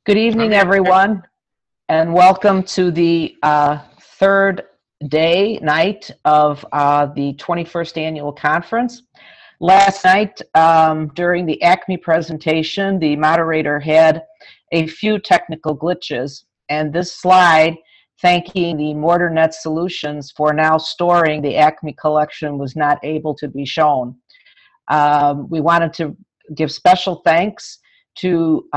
Good evening, everyone, and welcome to the third night of the 21st Annual Conference. Last night, during the ACME presentation, the moderator had a few technical glitches, and this slide thanking the MortarNet Solutions for now storing the ACME collection was not able to be shown. We wanted to give special thanks to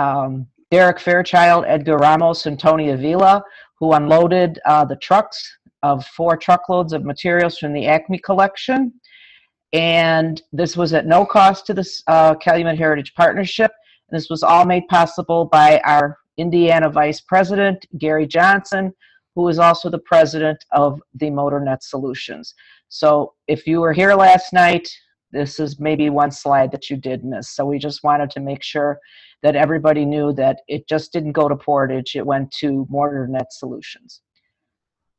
Derek Fairchild, Edgar Ramos, and Tony Avila, who unloaded the trucks of 4 truckloads of materials from the ACME collection. And this was at no cost to the Calumet Heritage Partnership. And this was all made possible by our Indiana Vice President, Gary Johnson, who is also the president of the MortarNet Solutions. So if you were here last night, this is maybe one slide that you did miss. So we just wanted to make sure that everybody knew that it just didn't go to Portage, it went to MortarNet Solutions.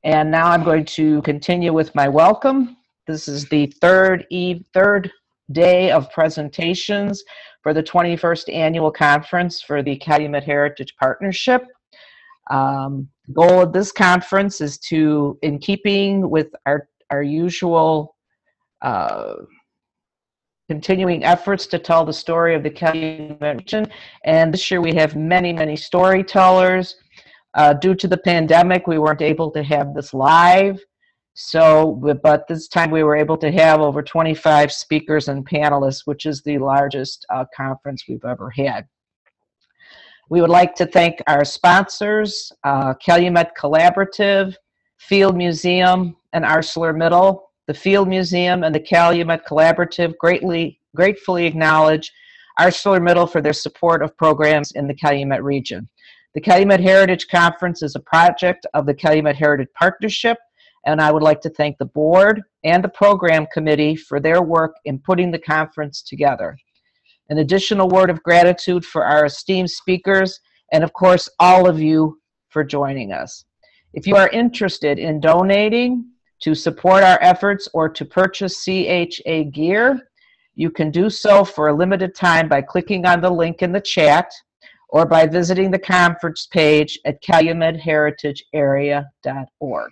And now I'm going to continue with my welcome. This is the third day of presentations for the 21st Annual Conference for the Calumet Heritage Partnership. The goal of this conference is to, in keeping with our usual continuing efforts to tell the story of the Calumet region. And this year we have many, many storytellers. Due to the pandemic, we weren't able to have this live. But this time we were able to have over 25 speakers and panelists, which is the largest conference we've ever had. We would like to thank our sponsors, Calumet Collaborative, Field Museum, and ArcelorMittal. The Field Museum and the Calumet Collaborative gratefully acknowledge ArcelorMittal for their support of programs in the Calumet region. The Calumet Heritage Conference is a project of the Calumet Heritage Partnership, and I would like to thank the board and the program committee for their work in putting the conference together. An additional word of gratitude for our esteemed speakers, and of course, all of you for joining us. If you are interested in donating to support our efforts or to purchase CHA gear, you can do so for a limited time by clicking on the link in the chat or by visiting the conference page at calumetheritagearea.org.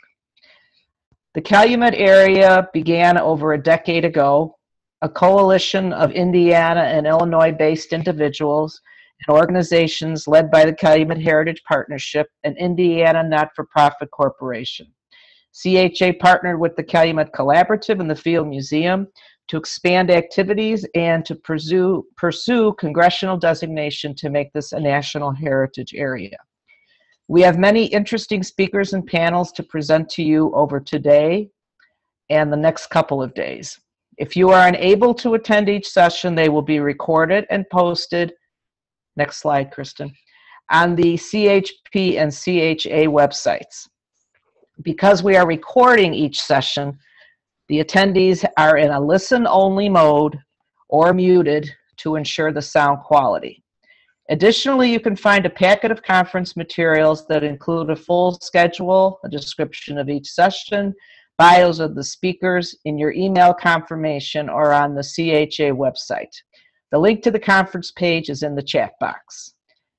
The Calumet area began over a decade ago, a coalition of Indiana and Illinois-based individuals and organizations led by the Calumet Heritage Partnership, an Indiana not-for-profit corporation. CHA partnered with the Calumet Collaborative and the Field Museum to expand activities and to pursue congressional designation to make this a national heritage area. We have many interesting speakers and panels to present to you over today and the next couple of days. If you are unable to attend each session, they will be recorded and posted, next slide, Kristen, on the CHP and CHA websites. Because we are recording each session, the attendees are in a listen-only mode or muted to ensure the sound quality. Additionally, you can find a packet of conference materials that include a full schedule, a description of each session, bios of the speakers in your email confirmation or on the CHA website. The link to the conference page is in the chat box.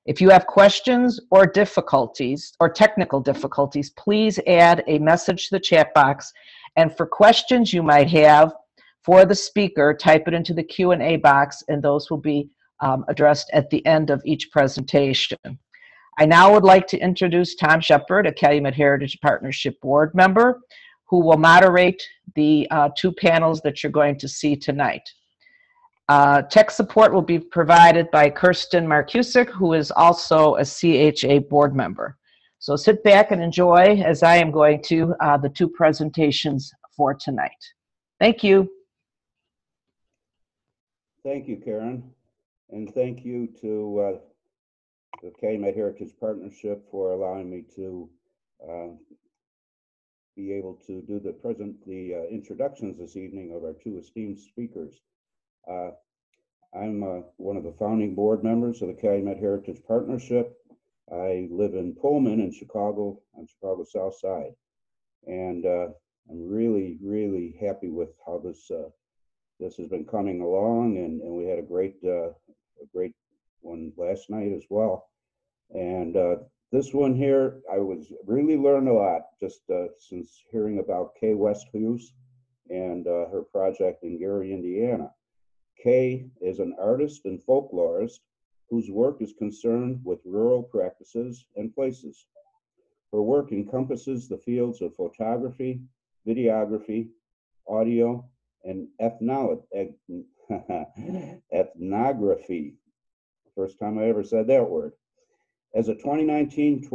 If you have questions or difficulties or technical difficulties, please add a message to the chat box. And for questions you might have for the speaker, type it into the Q&A box, and those will be addressed at the end of each presentation. I now would like to introduce Tom Shepard, a Calumet Heritage Partnership board member, who will moderate the 2 panels that you're going to see tonight. Tech support will be provided by Kirsten Markusik, who is also a CHA board member. So sit back and enjoy as I am going to the 2 presentations for tonight. Thank you. Thank you, Karen. And thank you to the Calumet Heritage Partnership for allowing me to be able to do the introductions this evening of our 2 esteemed speakers. I'm one of the founding board members of the Calumet Heritage Partnership. I live in Pullman in Chicago, on Chicago's South Side. And I'm really, really happy with how this has been coming along. And we had a great one last night as well. And this one here, I was really learned a lot just since hearing about Kay West Hughes and her project in Gary, Indiana. Kay is an artist and folklorist whose work is concerned with rural practices and places. Her work encompasses the fields of photography, videography, audio, and ethnography. First time I ever said that word. As a 2019-2020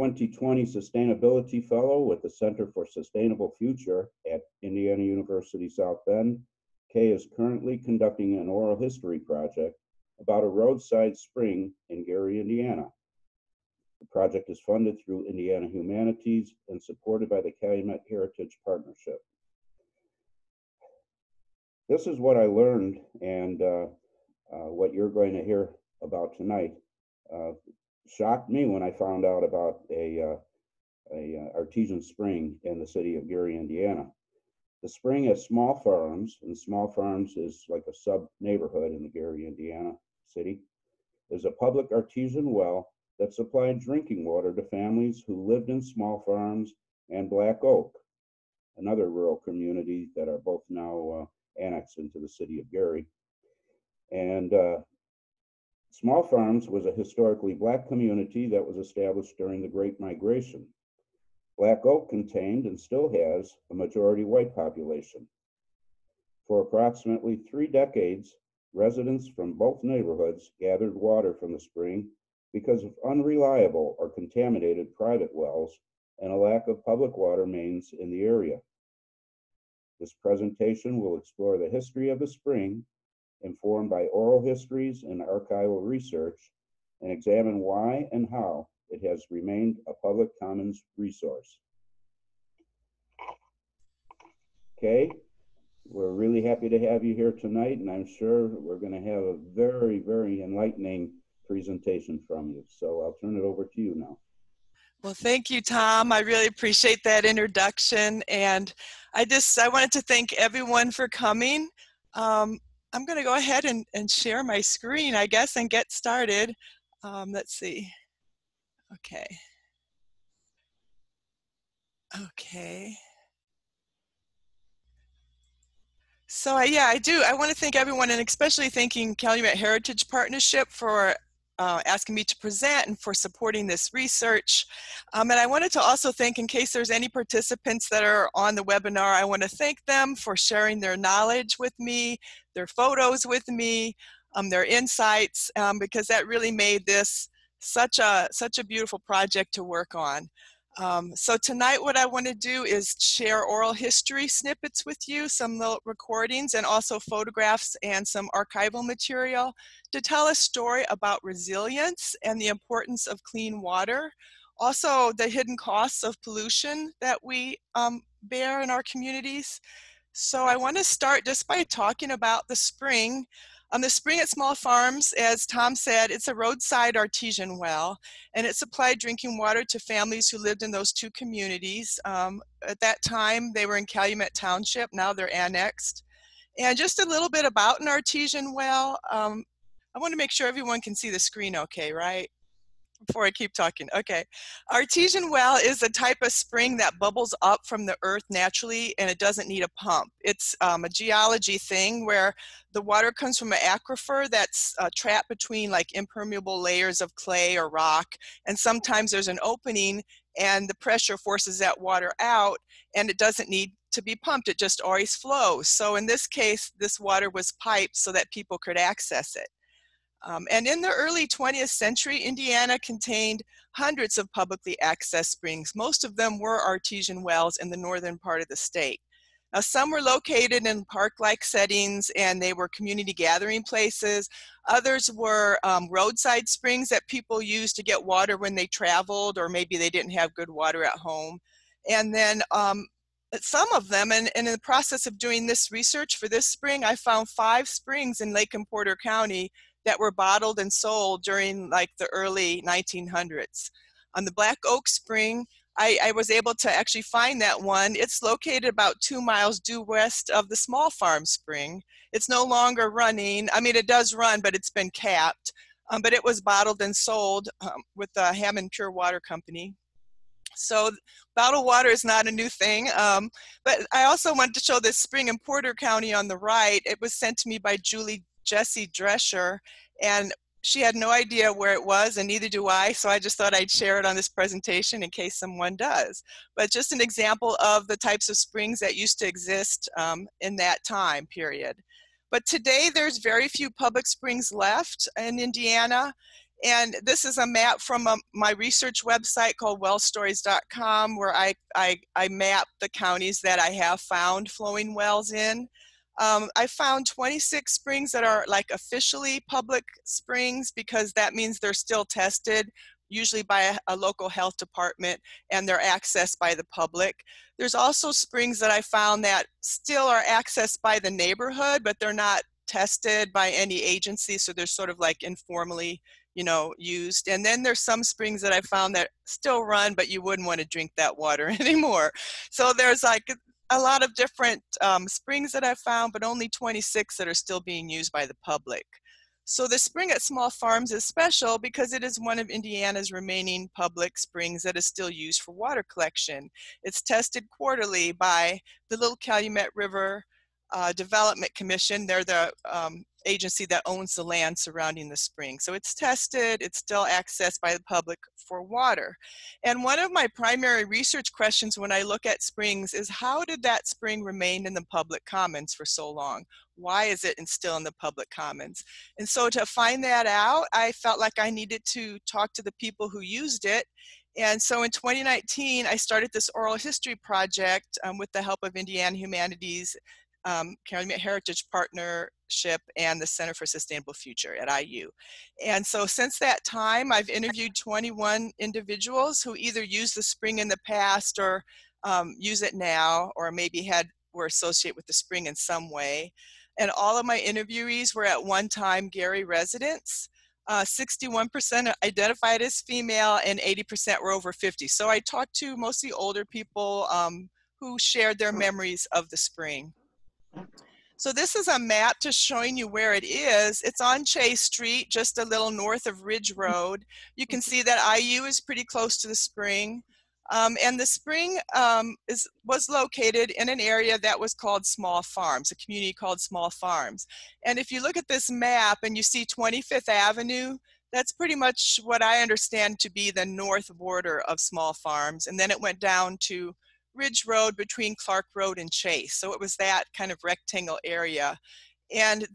Sustainability Fellow with the Center for Sustainable Future at Indiana University South Bend, Kay is currently conducting an oral history project about a roadside spring in Gary, Indiana. The project is funded through Indiana Humanities and supported by the Calumet Heritage Partnership. This is what I learned, and what you're going to hear about tonight shocked me when I found out about a artesian spring in the city of Gary, Indiana. The spring has small farms, and small farms is like a sub-neighborhood in the Gary, Indiana city. There's a public artesian well that supplied drinking water to families who lived in small farms and Black Oak, another rural community that are both now annexed into the city of Gary. And Small Farms was a historically Black community that was established during the Great Migration. Black Oak contained and still has a majority white population. For approximately 3 decades, residents from both neighborhoods gathered water from the spring because of unreliable or contaminated private wells and a lack of public water mains in the area. This presentation will explore the history of the spring, informed by oral histories and archival research, and examine why and how it has remained a public commons resource. Kay, we're really happy to have you here tonight, and I'm sure we're going to have a very, very enlightening presentation from you. So I'll turn it over to you now. Well, thank you, Tom. I really appreciate that introduction. And I wanted to thank everyone for coming. I'm going to go ahead and share my screen, I guess, and get started. Let's see. Okay. Okay. So yeah, I want to thank everyone, and especially thanking Calumet Heritage Partnership for asking me to present and for supporting this research. And I wanted to also thank, in case there's any participants that are on the webinar, I want to thank them for sharing their knowledge with me, their photos with me, their insights, because that really made this such a beautiful project to work on. So tonight what I want to do is share oral history snippets with you, some little recordings, and also photographs and some archival material to tell a story about resilience and the importance of clean water. Also the hidden costs of pollution that we bear in our communities. So I want to start just by talking about the spring. The spring at Small Farms, as Tom said, it's a roadside artesian well, and it supplied drinking water to families who lived in those 2 communities. At that time, they were in Calumet Township. Now they're annexed. And just a little bit about an artesian well. I want to make sure everyone can see the screen okay, right? Before I keep talking. Okay. Artesian well is a type of spring that bubbles up from the earth naturally, and it doesn't need a pump. It's a geology thing where the water comes from an aquifer that's trapped between like impermeable layers of clay or rock, and sometimes there's an opening and the pressure forces that water out, and it doesn't need to be pumped. It just always flows. So in this case, this water was piped so that people could access it. And in the early 20th century, Indiana contained hundreds of publicly accessed springs. Most of them were artesian wells in the northern part of the state. Now, some were located in park-like settings and they were community gathering places. Others were roadside springs that people used to get water when they traveled, or maybe they didn't have good water at home. And then some of them, and in the process of doing this research for this spring, I found 5 springs in Lake and Porter County that were bottled and sold during like the early 1900s. On the Black Oak Spring, I was able to actually find that one. It's located about 2 miles due west of the Small Farm Spring. It's no longer running. I mean, it does run, but it's been capped. but it was bottled and sold with the Hammond Pure Water Company. So bottled water is not a new thing, but I also wanted to show this spring in Porter County on the right. It was sent to me by Jessie Drescher, and she had no idea where it was, and neither do I, so I just thought I'd share it on this presentation in case someone does. But just an example of the types of springs that used to exist in that time period. But today there's very few public springs left in Indiana. And this is a map from my research website called wellstories.com, where I map the counties that I have found flowing wells in. I found 26 springs that are like officially public springs, because that means they're still tested, usually by a local health department, and they're accessed by the public. There's also springs that I found that still are accessed by the neighborhood, but they're not tested by any agency, so they're sort of like informally, you know, used. And then there's some springs that I found that still run, but you wouldn't want to drink that water anymore. So there's like a lot of different springs that I found, but only 26 that are still being used by the public. So the spring at Small Farms is special because it is one of Indiana's remaining public springs that is still used for water collection. It's tested quarterly by the Little Calumet River Development Commission. They're the agency that owns the land surrounding the spring. So it's tested, it's still accessed by the public for water. And one of my primary research questions when I look at springs is, how did that spring remain in the public commons for so long? Why is it still in the public commons? And so to find that out, I felt like I needed to talk to the people who used it. And so in 2019, I started this oral history project with the help of Indiana Humanities, Calumet Heritage Partnership, and the Center for Sustainable Future at IU. And so since that time, I've interviewed 21 individuals who either used the spring in the past or use it now, or maybe were associated with the spring in some way. And all of my interviewees were at one time Gary residents. 61% identified as female, and 80% were over 50. So I talked to mostly older people who shared their memories of the spring. So this is a map just showing you where it is. It's on Chase Street, just a little north of Ridge Road. You can see that IU is pretty close to the spring. And the spring was located in an area that was called Small Farms, a community called Small Farms. And if you look at this map and you see 25th Avenue, that's pretty much what I understand to be the north border of Small Farms. And then it went down to Ridge Road between Clark Road and Chase. So it was that kind of rectangle area. And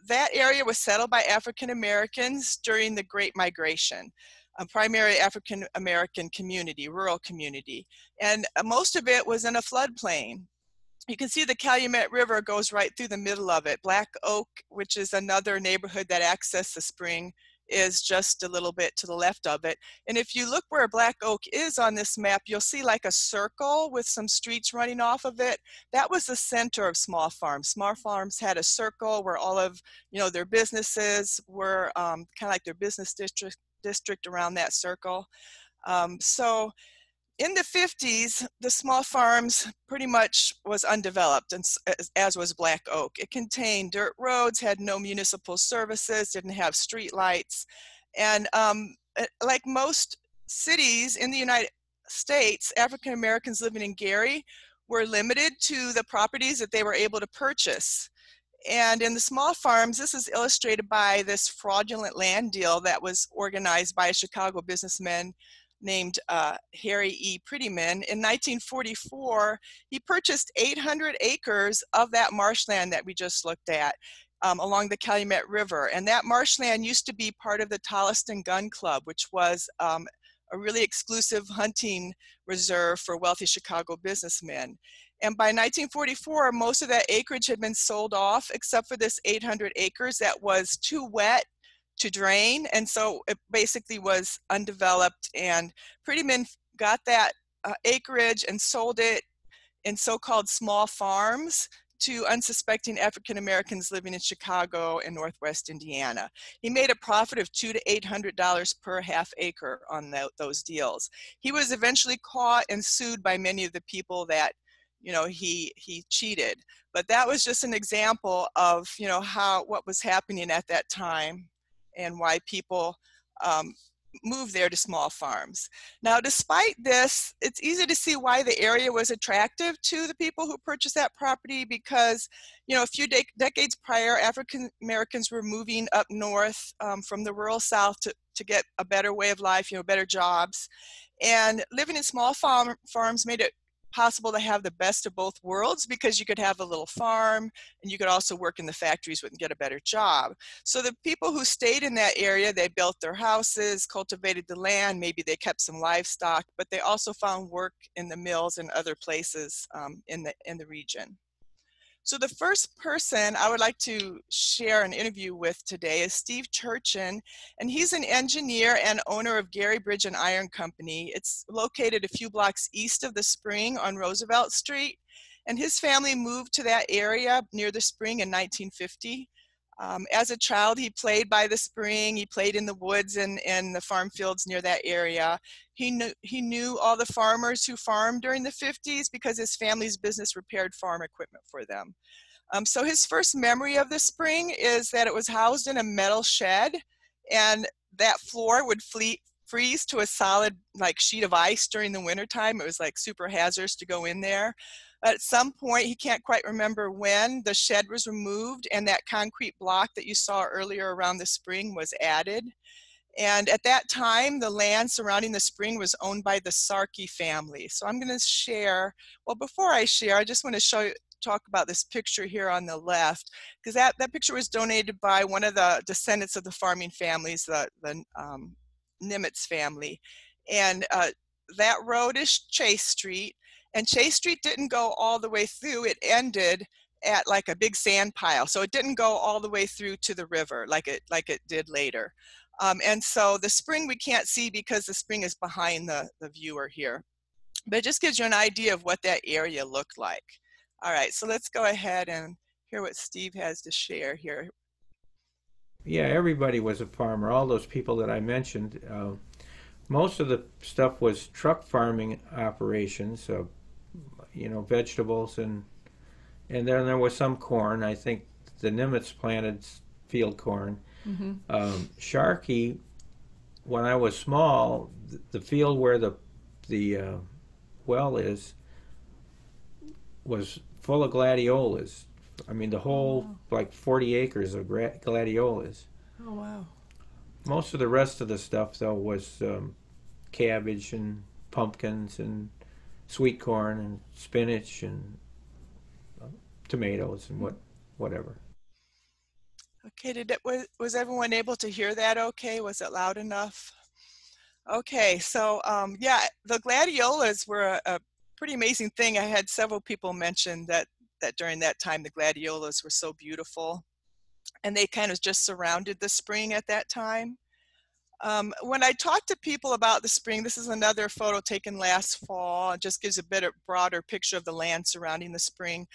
that area was settled by African Americans during the Great Migration, a primary African American community, rural community. And most of it was in a floodplain. You can see the Calumet River goes right through the middle of it. Black Oak, which is another neighborhood that accessed the spring, is just a little bit to the left of it. And if you look where Black Oak is on this map, you'll see like a circle with some streets running off of it. That was the center of Small Farms. Small Farms had a circle where all of, you know, their businesses were kind of like their business district around that circle. So in the 50s, the Small Farms pretty much was undeveloped, and as was Black Oak. It contained dirt roads, had no municipal services, didn't have street lights. And like most cities in the United States, African Americans living in Gary were limited to the properties that they were able to purchase. And in the Small Farms, this is illustrated by this fraudulent land deal that was organized by a Chicago businessman named Harry E. Prettyman. In 1944, he purchased 800 acres of that marshland that we just looked at along the Calumet River. And that marshland used to be part of the Tolliston Gun Club, which was a really exclusive hunting reserve for wealthy Chicago businessmen. And by 1944, most of that acreage had been sold off, except for this 800 acres that was too wet to drain, and so it basically was undeveloped. And Prettyman got that acreage and sold it in so-called small farms to unsuspecting African Americans living in Chicago and Northwest Indiana. He made a profit of $200 to $800 per half acre on those deals. He was eventually caught and sued by many of the people that, you know, he cheated. But that was just an example of, you know, what was happening at that time. and why people move there to small farms. Now, despite this, it's easy to see why the area was attractive to the people who purchased that property, because, you know, a few decades prior, African Americans were moving up north from the rural South to get a better way of life, you know, better jobs. And living in small farms made it possible to have the best of both worlds, because you could have a little farm and you could also work in the factories and get a better job. So the people who stayed in that area, they built their houses, cultivated the land, maybe they kept some livestock, but they also found work in the mills and other places in the region. So the first person I would like to share an interview with today is Steve Churchin, and he's an engineer and owner of Gary Bridge and Iron Company. It's located a few blocks east of the spring on Roosevelt Street, and his family moved to that area near the spring in 1950. As a child, he played by the spring. He played in the woods and the farm fields near that area. He knew all the farmers who farmed during the 50s because his family's business repaired farm equipment for them. So his first memory of the spring is that it was housed in a metal shed, and that floor would freeze to a solid like sheet of ice during the wintertime. It was like super hazardous to go in there. At some point, he can't quite remember when, the shed was removed and that concrete block that you saw earlier around the spring was added. And at that time, the land surrounding the spring was owned by the Sarkey family. So I'm going to share, well, before I share, I just want to talk about this picture here on the left, because that picture was donated by one of the descendants of the farming families, the Nimitz family. And that road is Chase Street. And Chase Street didn't go all the way through. It ended at like a big sand pile. So it didn't go all the way through to the river like it did later. And so the spring we can't see because the spring is behind the viewer here. But it just gives you an idea of what that area looked like. All right, so let's go ahead and hear what Steve has to share here. Yeah, everybody was a farmer. All those people that I mentioned. Most of the stuff was truck farming operations, you know, vegetables, and then there was some corn. I think the Nimitz planted field corn. Mm-hmm. Sharkey, when I was small, the field where the well is was full of gladiolas. I mean, the whole like 40 acres of gladiolas. Oh wow! Most of the rest of the stuff though was cabbage and pumpkins and sweet corn and spinach and tomatoes and whatever. Okay, was everyone able to hear that okay? Was it loud enough? Okay, so yeah, the gladiolas were a pretty amazing thing. I had several people mention that during that time the gladiolas were so beautiful, and they kind of just surrounded the spring at that time. When I talk to people about the spring, this is another photo taken last fall. It just gives a bit of broader picture of the land surrounding the spring.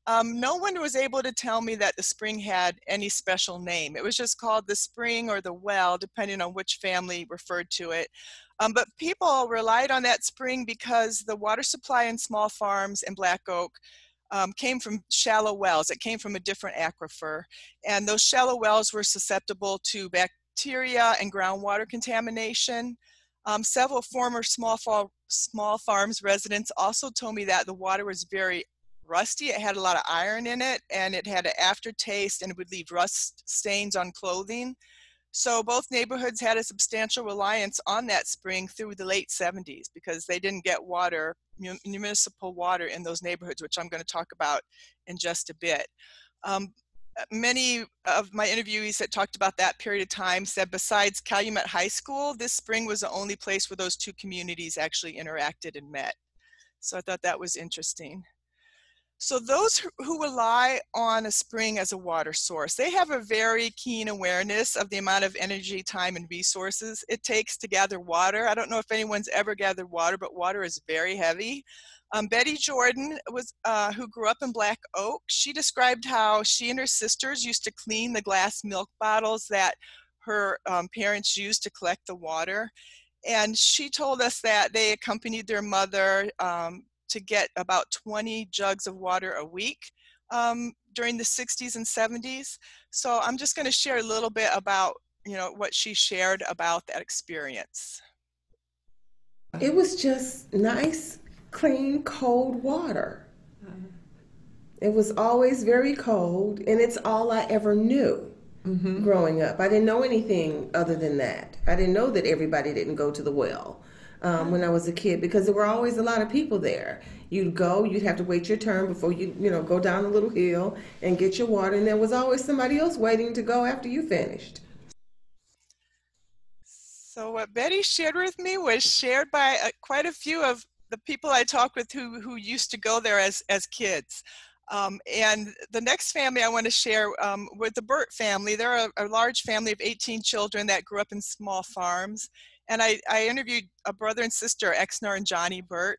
No one was able to tell me that the spring had any special name. It was just called the spring or the well, depending on which family referred to it. But people relied on that spring because the water supply in small farms in Black Oak came from shallow wells. It came from a different aquifer. And those shallow wells were susceptible to bacteria and groundwater contamination. Several former small farms residents also told me that the water was very rusty. It had a lot of iron in it, and it had an aftertaste, and it would leave rust stains on clothing. So both neighborhoods had a substantial reliance on that spring through the late 70s because they didn't get water, municipal water in those neighborhoods, which I'm going to talk about in just a bit. Many of my interviewees that talked about that period of time said besides Calumet High School, this spring was the only place where those two communities actually interacted and met. So I thought that was interesting. So those who rely on a spring as a water source, they have a very keen awareness of the amount of energy, time, and resources it takes to gather water. I don't know if anyone's ever gathered water, but water is very heavy. Betty Jordan, who grew up in Black Oak, she described how she and her sisters used to clean the glass milk bottles that her parents used to collect the water. And she told us that they accompanied their mother to get about 20 jugs of water a week during the 60s and 70s. So I'm just going to share a little bit about what she shared about that experience. It was just nice, clean, cold water. It was always very cold, and it's all I ever knew growing up. I didn't know anything other than that. I didn't know that everybody didn't go to the well when I was a kid, because there were always a lot of people there. You'd go, you'd have to wait your turn before you go down a little hill and get your water, and there was always somebody else waiting to go after you finished. So what Betty shared with me was shared by quite a few of the people I talked with who used to go there as kids. And the next family I want to share with the Burt family. They're a large family of 18 children that grew up in small farms. And I interviewed a brother and sister, Exner and Johnny Burt.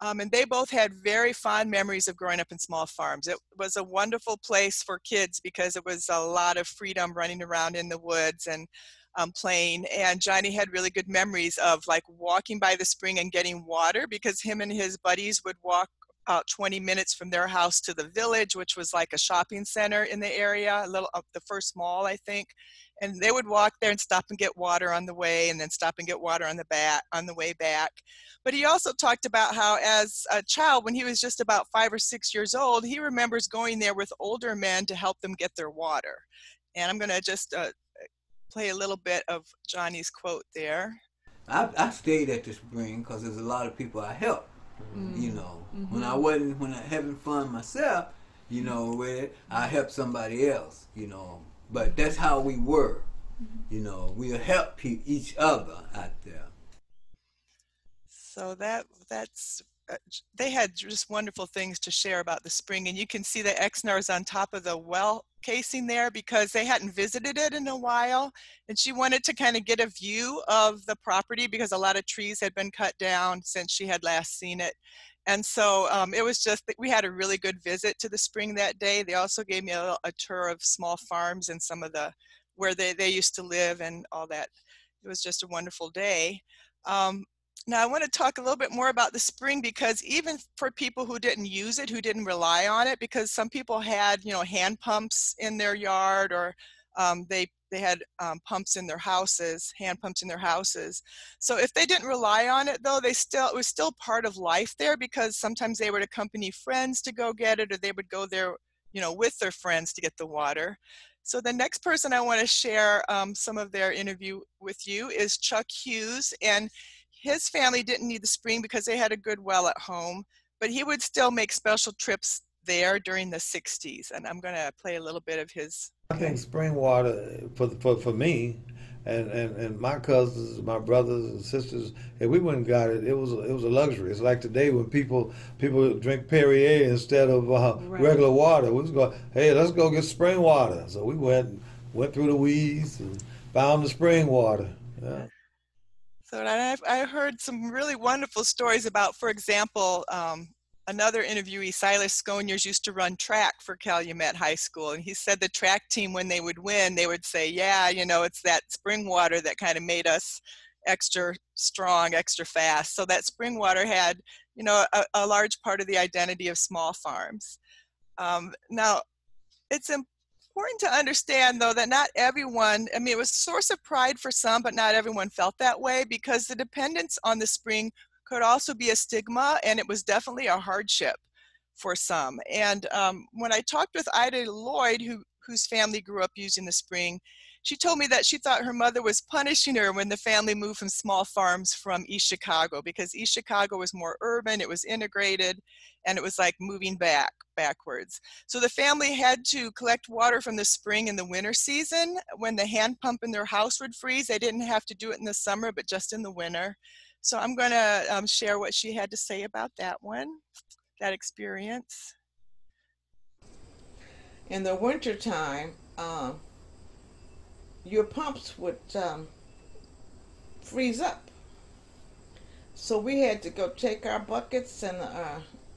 And they both had very fond memories of growing up in small farms. It was a wonderful place for kids because it was a lot of freedom running around in the woods and playing. And Johnny had really good memories of like walking by the spring and getting water, because him and his buddies would walk about 20 minutes from their house to the village, which was like a shopping center in the area, a little of the first mall, I think. And they would walk there and stop and get water on the way, and then stop and get water on the way back. But he also talked about how as a child, when he was just about 5 or 6 years old, he remembers going there with older men to help them get their water. And I'm going to just play a little bit of Johnny's quote there. I stayed at the spring because there's a lot of people I helped. When I wasn't having fun myself, where I helped somebody else, But that's how we were, we'll help each other out there. So that's they had just wonderful things to share about the spring, and you can see the Exnar's on top of the well casing there because they hadn't visited it in a while, and she wanted to kind of get a view of the property because a lot of trees had been cut down since she had last seen it. And so it was just that we had a really good visit to the spring that day. They also gave me a tour of small farms and some of where they used to live and all that. It was just a wonderful day. Now I want to talk a little bit more about the spring, because even for people who didn't use it, who didn't rely on it, because some people had, hand pumps in their yard, or they had pumps in their houses, hand pumps in their houses. So if they didn't rely on it though, it was still part of life there, because sometimes they would accompany friends to go get it, or they would go there, with their friends to get the water. So the next person I want to share some of their interview with you is Chuck Hughes, and his family didn't need the spring because they had a good well at home, but he would still make special trips there during the 60s. And I'm going to play a little bit of his. I think spring water for me and my cousins, my brothers and sisters, if we went and got it, it was a luxury. It's like today when people drink Perrier instead of regular water. We was going, hey, let's go get spring water. So we went through the weeds and found the spring water. Yeah. So I heard some really wonderful stories about, for example, another interviewee, Silas Sconiers, used to run track for Calumet High School. And he said the track team, when they would win, they would say, yeah, it's that spring water that kind of made us extra strong, extra fast. So that spring water had, a large part of the identity of small farms. Now, it's important to understand, though, that not everyone, it was a source of pride for some, but not everyone felt that way, because the dependence on the spring could also be a stigma, and it was definitely a hardship for some. And when I talked with Ida Lloyd, whose family grew up using the spring, she told me that she thought her mother was punishing her when the family moved from small farms from East Chicago, because East Chicago was more urban, it was integrated, and it was like moving backwards. So the family had to collect water from the spring in the winter season. When the hand pump in their house would freeze, they didn't have to do it in the summer, but just in the winter. So I'm going to share what she had to say about that experience. In the wintertime, your pumps would freeze up. So we had to go take our buckets and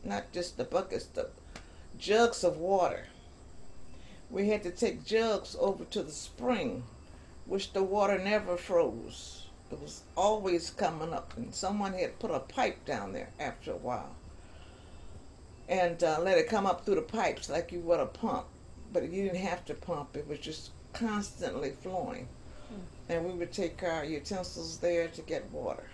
not just the buckets, the jugs of water. We had to take jugs over to the spring, which the water never froze. It was always coming up, and someone had put a pipe down there after a while and let it come up through the pipes like you would a pump. But you didn't have to pump. It was just constantly flowing. and we would take our utensils there to get water.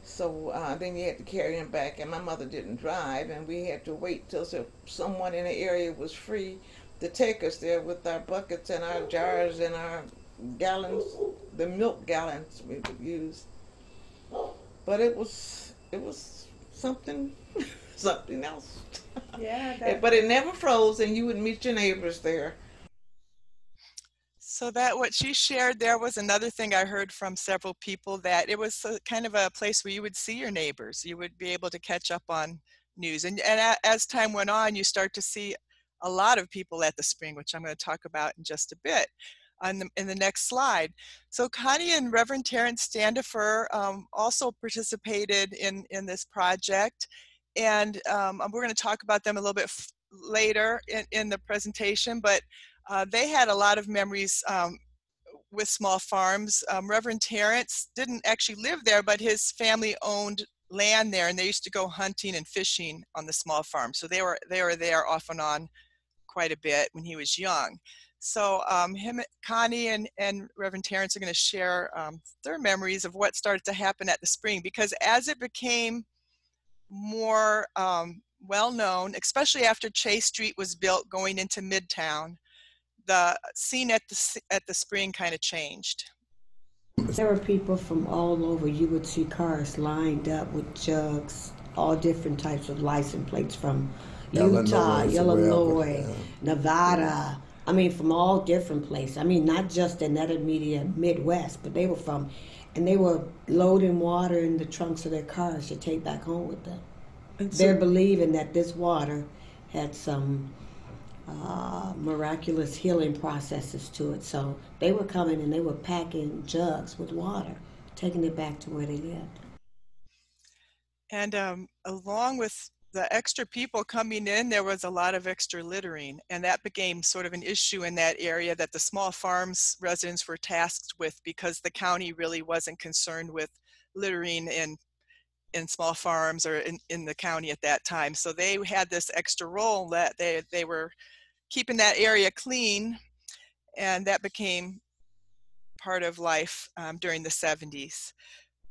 So then you had to carry them back, and my mother didn't drive, and we had to wait till someone in the area was free to take us there with our buckets and our jars and our gallons, the milk gallons we would use. But it was something something else. Yeah. But it never froze, and you would meet your neighbors there. So that what she shared there was another thing I heard from several people, that it was kind of a place where you would see your neighbors. You would be able to catch up on news. And as time went on, you start to see a lot of people at the spring, which I'm going to talk about in just a bit in the next slide. So Connie and Reverend Terrence Standifer also participated in this project. And we're going to talk about them a little bit later in the presentation, but they had a lot of memories with small farms. Reverend Terrence didn't actually live there, but his family owned land there, and they used to go hunting and fishing on the small farm. So they were there off and on quite a bit when he was young. So Connie and Reverend Terrence are going to share their memories of what started to happen at the spring, because as it became more well-known, especially after Chase Street was built going into Midtown, the scene at the spring kind of changed. There were people from all over. You would see cars lined up with jugs, all different types of license plates from Utah, Illinois, Nevada. I mean, from all different places. I mean, not just in that immediate Midwest, but they were from, and they were loading water in the trunks of their cars to take back home with them. They're believing that this water had some miraculous healing processes to it. So they were coming and they were packing jugs with water, taking it back to where they lived. And along with the extra people coming in, there was a lot of extra littering, and that became sort of an issue in that area that the small farms residents were tasked with, because the county really wasn't concerned with littering in small farms or in the county at that time. So they had this extra role that they were keeping that area clean, and that became part of life during the 70s.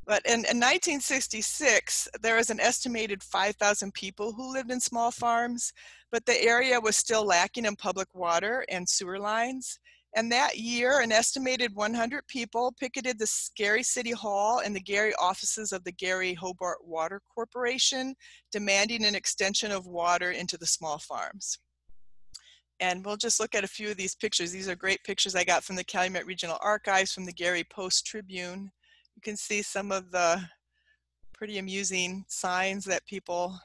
But in 1966, there was an estimated 5,000 people who lived in small farms, but the area was still lacking in public water and sewer lines. And that year, an estimated 100 people picketed the Gary City Hall and the Gary offices of the Gary Hobart Water Corporation, demanding an extension of water into the small farms. And we'll just look at a few of these pictures. These are great pictures I got from the Calumet Regional Archives, from the Gary Post-Tribune. You can see some of the pretty amusing signs that people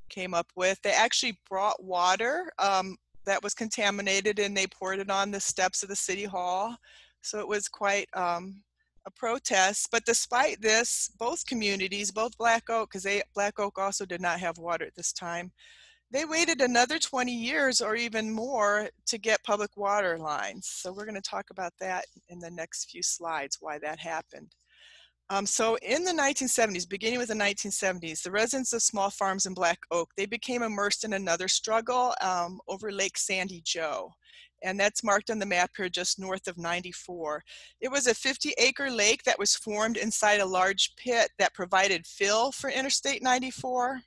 came up with. They actually brought water that was contaminated, and they poured it on the steps of the City Hall. So it was quite a protest. But despite this, both communities, both Black Oak, because Black Oak also did not have water at this time, they waited another 20 years or even more to get public water lines. So we're going to talk about that in the next few slides, why that happened. So in the 1970s, beginning with the 1970s, the residents of small farms in Black Oak, they became immersed in another struggle over Lake Sandy Joe. And that's marked on the map here just north of 94. It was a 50-acre lake that was formed inside a large pit that provided fill for Interstate 94.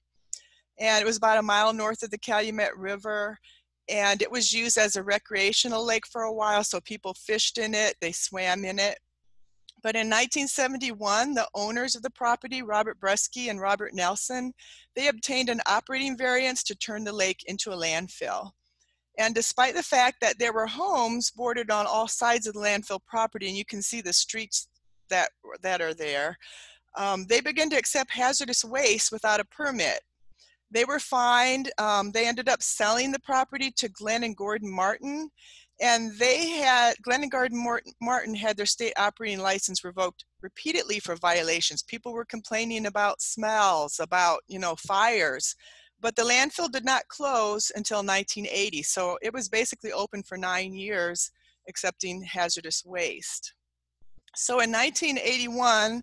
And it was about a mile north of the Calumet River. And it was used as a recreational lake for a while, so people fished in it, they swam in it. But in 1971, the owners of the property, Robert Bresky and Robert Nelson, they obtained an operating variance to turn the lake into a landfill. And despite the fact that there were homes bordered on all sides of the landfill property, and you can see the streets that are there, they began to accept hazardous waste without a permit. They were fined. They ended up selling the property to Glenn and Gordon Martin. And Glenn and Gordon Martin had their state operating license revoked repeatedly for violations. People were complaining about smells, about, fires. But the landfill did not close until 1980. So it was basically open for 9 years, accepting hazardous waste. So in 1981,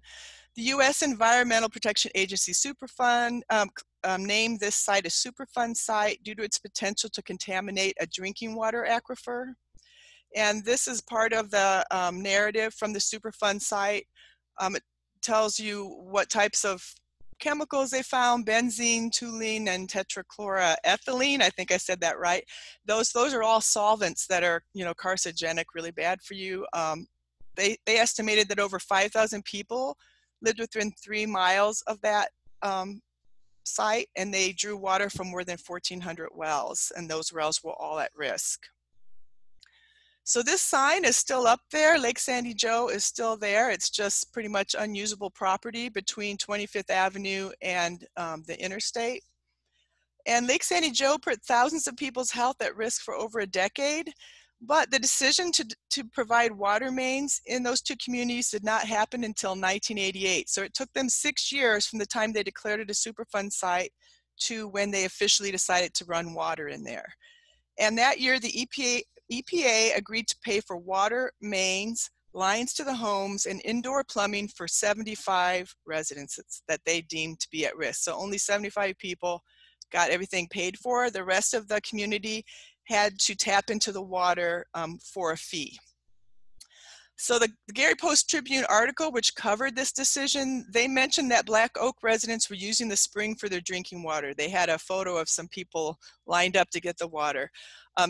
the U.S. Environmental Protection Agency Superfund named this site a Superfund site due to its potential to contaminate a drinking water aquifer. And this is part of the narrative from the Superfund site. It tells you what types of chemicals they found: benzene, toluene, and tetrachloroethylene. I think I said that right. Those are all solvents that are, you know, carcinogenic, really bad for you. They estimated that over 5,000 people lived within 3 miles of that site, and they drew water from more than 1,400 wells, and those wells were all at risk. So this sign is still up there. Lake Sandy Joe is still there. It's just pretty much unusable property between 25th Avenue and the interstate. And Lake Sandy Joe put thousands of people's health at risk for over a decade. But the decision to provide water mains in those two communities did not happen until 1988. So it took them 6 years from the time they declared it a Superfund site to when they officially decided to run water in there. And that year, the EPA agreed to pay for water mains, lines to the homes, and indoor plumbing for 75 residences that they deemed to be at risk. So only 75 people got everything paid for. The rest of the community had to tap into the water for a fee. So the Gary Post-Tribune article, which covered this decision, they mentioned that Black Oak residents were using the spring for their drinking water. They had a photo of some people lined up to get the water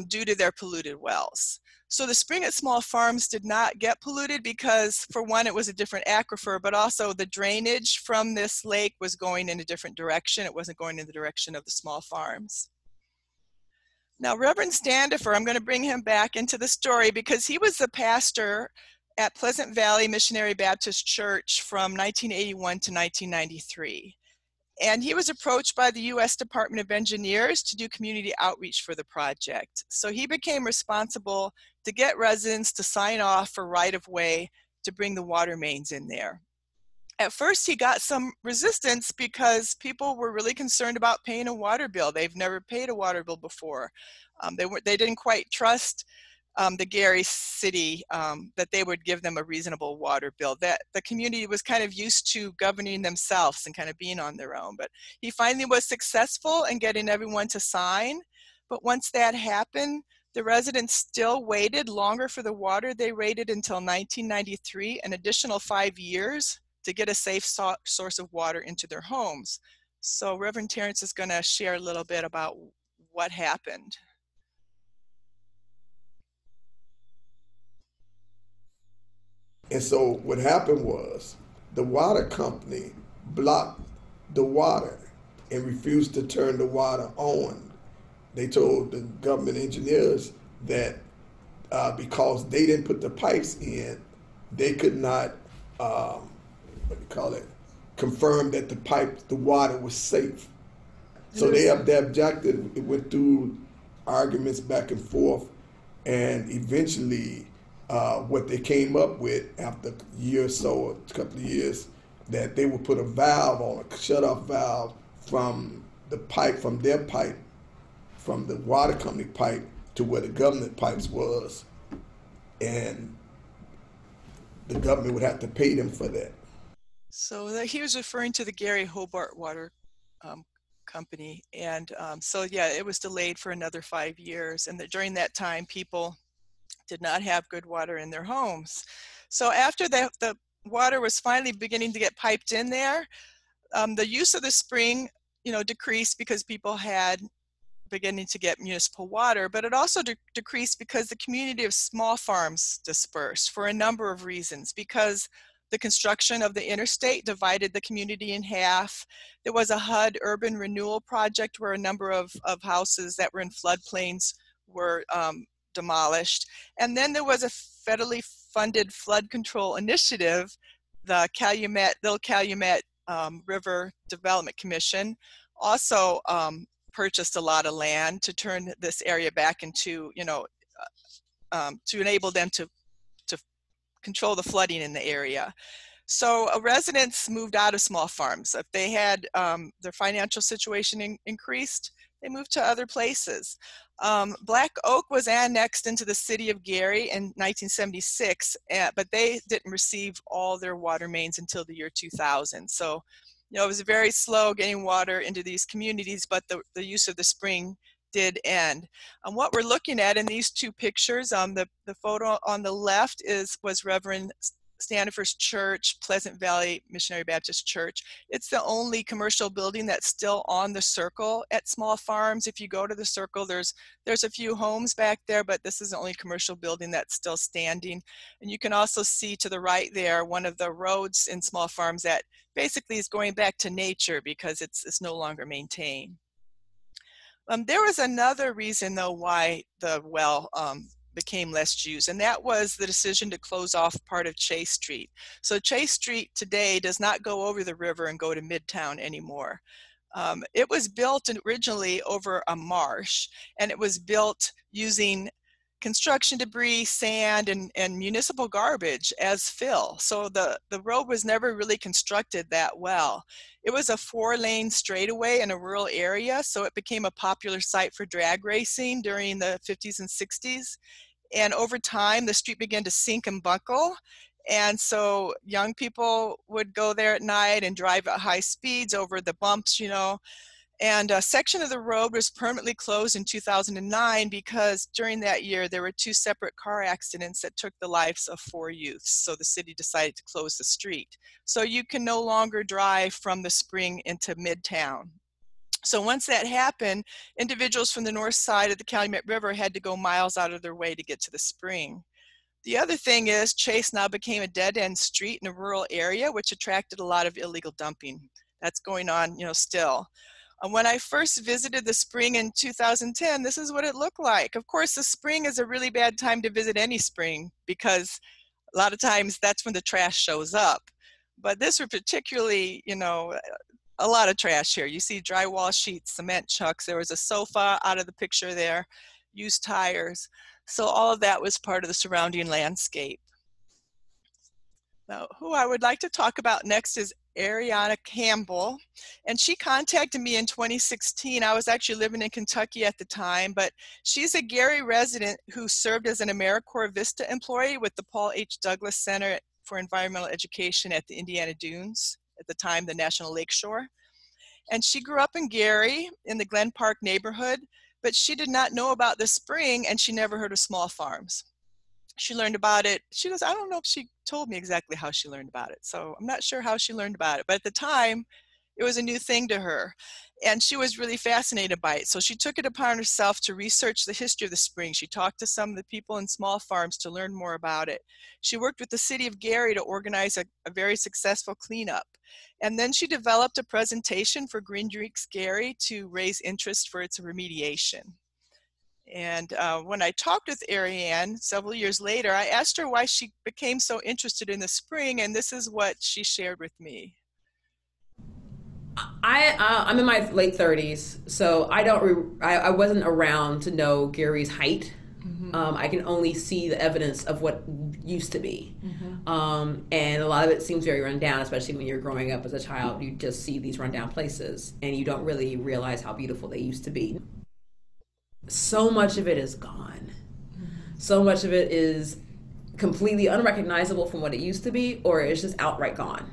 due to their polluted wells. So the spring at Small Farms did not get polluted because, for one, it was a different aquifer, but also the drainage from this lake was going in a different direction. It wasn't going in the direction of the small farms. Now, Reverend Standifer, I'm going to bring him back into the story because he was the pastor at Pleasant Valley Missionary Baptist Church from 1981 to 1993. And he was approached by the U.S. Department of Engineers to do community outreach for the project. So he became responsible to get residents to sign off for right-of-way to bring the water mains in there. At first, he got some resistance because people were really concerned about paying a water bill. They've never paid a water bill before. They didn't quite trust the Gary City that they would give them a reasonable water bill. That the community was kind of used to governing themselves and kind of being on their own. But he finally was successful in getting everyone to sign. But once that happened, the residents still waited longer for the water. They waited until 1993, an additional 5 years, to get a safe source of water into their homes. So Reverend Terrence is going to share a little bit about what happened. And so what happened was the water company blocked the water and refused to turn the water on. They told the government engineers that because they didn't put the pipes in, they could not confirm that the water was safe. So they objected. It went through arguments back and forth, and eventually what they came up with after a year or so, a couple of years, that they would put a valve on, a shut-off valve from the pipe, from their pipe, from the water company pipe to where the government pipes was, and the government would have to pay them for that. So he was referring to the Gary Hobart Water Company, and so yeah, it was delayed for another 5 years, and during that time, people did not have good water in their homes. So after the water was finally beginning to get piped in there, the use of the spring, decreased because people had beginning to get municipal water, but it also decreased because the community of small farms dispersed for a number of reasons. Because the construction of the interstate divided the community in half. There was a HUD urban renewal project where a number of houses that were in floodplains were demolished. And then there was a federally funded flood control initiative, the Little Calumet River Development Commission, also purchased a lot of land to turn this area back into, to enable them to control the flooding in the area. So residents moved out of small farms. If they had their financial situation increased, they moved to other places. Black Oak was annexed into the city of Gary in 1976, but they didn't receive all their water mains until the year 2000. So, it was very slow getting water into these communities, but the use of the spring did end. What we're looking at in these two pictures, the photo on the left was Reverend Standifir's Church, Pleasant Valley Missionary Baptist Church. It's the only commercial building that's still on the circle at Small Farms. If you go to the circle, there's a few homes back there, but this is the only commercial building that's still standing. And you can also see to the right there, one of the roads in Small Farms that basically is going back to nature because it's no longer maintained. There was another reason though why the well became less used, and that was the decision to close off part of Chase Street. So Chase Street today does not go over the river and go to Midtown anymore. It was built originally over a marsh, and it was built using construction debris, sand, and municipal garbage as fill. So the road was never really constructed that well. It was a 4-lane straightaway in a rural area, so it became a popular site for drag racing during the 50s and 60s. And over time, the street began to sink and buckle. And so young people would go there at night and drive at high speeds over the bumps, you know. And a section of the road was permanently closed in 2009 because during that year, there were 2 separate car accidents that took the lives of 4 youths. So the city decided to close the street. So you can no longer drive from the spring into Midtown. So once that happened, individuals from the north side of the Calumet River had to go miles out of their way to get to the spring. The other thing is Chase now became a dead-end street in a rural area, which attracted a lot of illegal dumping. That's going on, you know, still. When I first visited the spring in 2010, this is what it looked like. Of course, the spring is a really bad time to visit any spring because a lot of times that's when the trash shows up. But this was particularly, you know, a lot of trash here. You see drywall sheets, cement chucks. There was a sofa out of the picture there, used tires. So all of that was part of the surrounding landscape. Now, who I would like to talk about next is Ariana Campbell, and she contacted me in 2016. I was actually living in Kentucky at the time, but she's a Gary resident who served as an AmeriCorps Vista employee with the Paul H. Douglas Center for Environmental Education at the Indiana Dunes, at the time the National Lakeshore. And she grew up in Gary in the Glen Park neighborhood, but she did not know about the spring and she never heard of Small Farms. She learned about it. She goes, I don't know if she told me exactly how she learned about it. So I'm not sure how she learned about it, but at the time it was a new thing to her and she was really fascinated by it. So she took it upon herself to research the history of the spring. She talked to some of the people in Small Farms to learn more about it. She worked with the city of Gary to organize a very successful cleanup. And then she developed a presentation for Green Drinks Gary to raise interest for its remediation. And when I talked with Ariane several years later, I asked her why she became so interested in the spring, and this is what she shared with me. I'm in my late 30s, so I wasn't around to know Gary's height. Mm-hmm. I can only see the evidence of what used to be. Mm-hmm. And a lot of it seems very run down, especially when you're growing up as a child. You just see these rundown places, and you don't really realize how beautiful they used to be. So much of it is gone. So much of it is completely unrecognizable from what it used to be, or it's just outright gone.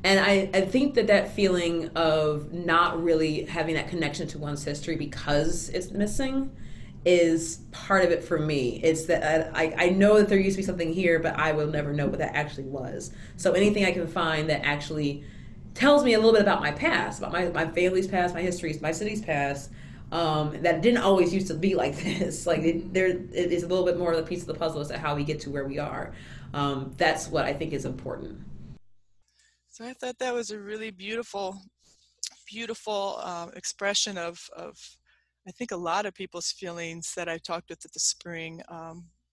And I think that feeling of not really having that connection to one's history because it's missing is part of it for me. It's that I know that there used to be something here, but I will never know what that actually was. So anything I can find that actually tells me a little bit about my past, about my family's past, my history, my city's past, that didn't always used to be like this. Like it is a little bit more of the piece of the puzzle as to how we get to where we are. That's what I think is important. So I thought that was a really beautiful expression of I think a lot of people's feelings that I talked with at the spring.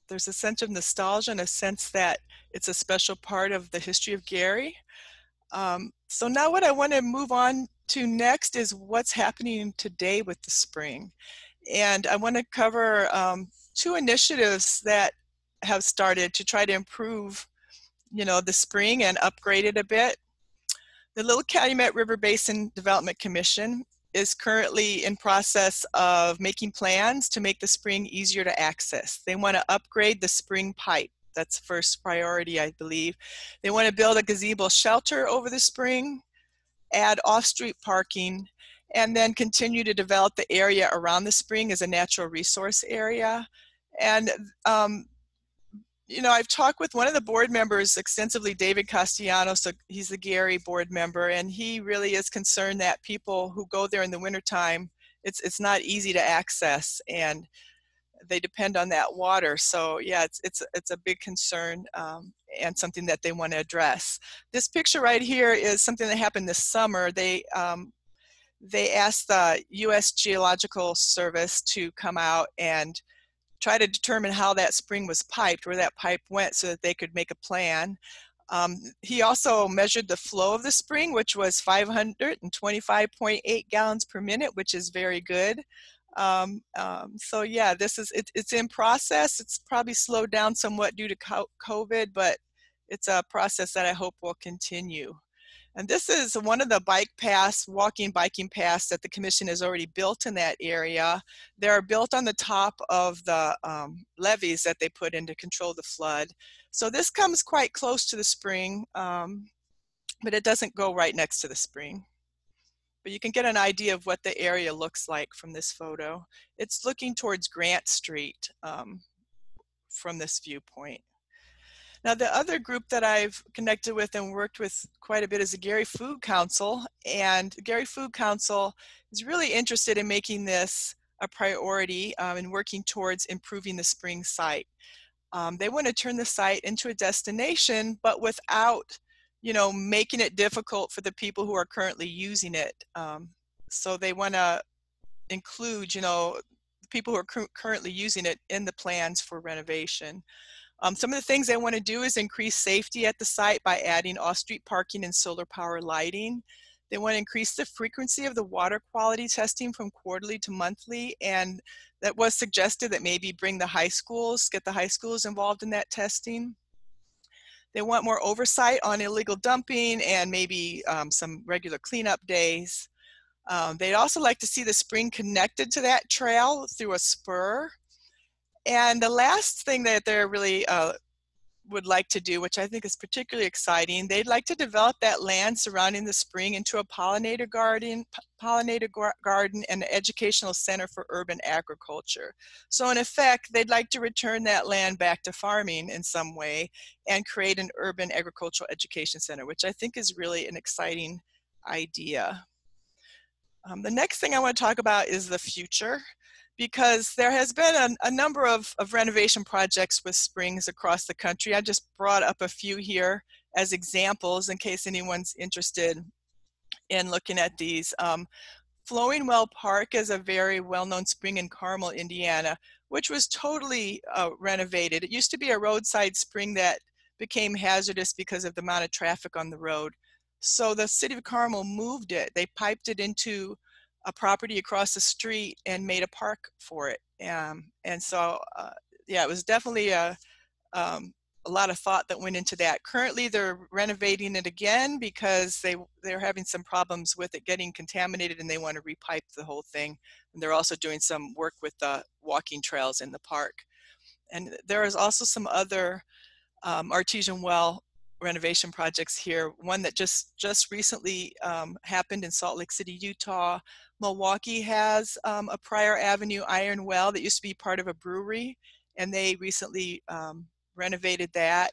There's a sense of nostalgia and a sense that it's a special part of the history of Gary. So now what I want to move on to next is what's happening today with the spring. And I want to cover 2 initiatives that have started to try to improve, you know, the spring and upgrade it a bit. The Little Calumet River Basin Development Commission is currently in process of making plans to make the spring easier to access. They want to upgrade the spring pipe. That's first priority, I believe. They want to build a gazebo shelter over the spring, add off-street parking, and then continue to develop the area around the spring as a natural resource area. And you know, I've talked with one of the board members extensively, David Castellanos, so he's the Gary board member, and he really is concerned that people who go there in the wintertime, it's not easy to access, and they depend on that water. So yeah, it's a big concern and something that they want to address. This picture right here is something that happened this summer. They asked the U.S. Geological Service to come out and try to determine how that spring was piped, where that pipe went, so that they could make a plan. He also measured the flow of the spring, which was 525.8 gallons per minute, which is very good. So yeah, it's in process. It's probably slowed down somewhat due to COVID, but it's a process that I hope will continue. And this is one of the biking paths that the commission has already built in that area. They're built on the top of the levees that they put in to control the flood. So this comes quite close to the spring, but it doesn't go right next to the spring. But you can get an idea of what the area looks like from this photo. It's looking towards Grant Street from this viewpoint. Now, the other group that I've connected with and worked with quite a bit is the Gary Food Council. And the Gary Food Council is really interested in making this a priority and working towards improving the spring site. They want to turn the site into a destination, but without, you know, making it difficult for the people who are currently using it. So they want to include, you know, the people who are currently using it in the plans for renovation. Some of the things they want to do is increase safety at the site by adding off-street parking and solar power lighting. They want to increase the frequency of the water quality testing from quarterly to monthly, and that was suggested that maybe bring the high schools, get the high schools involved in that testing. They want more oversight on illegal dumping and maybe some regular cleanup days. They'd also like to see the spring connected to that trail through a spur. And the last thing that they're really would like to do, which I think is particularly exciting, they'd like to develop that land surrounding the spring into a pollinator garden and an educational center for urban agriculture. So in effect, they'd like to return that land back to farming in some way and create an urban agricultural education center, which I think is really an exciting idea. The next thing I want to talk about is the future, because there has been a number of renovation projects with springs across the country. I just brought up a few here as examples in case anyone's interested in looking at these. Flowing Well Park is a very well-known spring in Carmel, Indiana, which was totally renovated. It used to be a roadside spring that became hazardous because of the amount of traffic on the road. So the city of Carmel moved it. They piped it into a property across the street and made a park for it. And so, yeah, it was definitely a lot of thought that went into that. Currently, they're renovating it again because they're having some problems with it getting contaminated, and they want to repipe the whole thing. And they're also doing some work with the walking trails in the park. And there is also some other artesian well renovation projects here. One that just recently happened in Salt Lake City, Utah. Milwaukee has a Prior Avenue iron well that used to be part of a brewery, and they recently renovated that.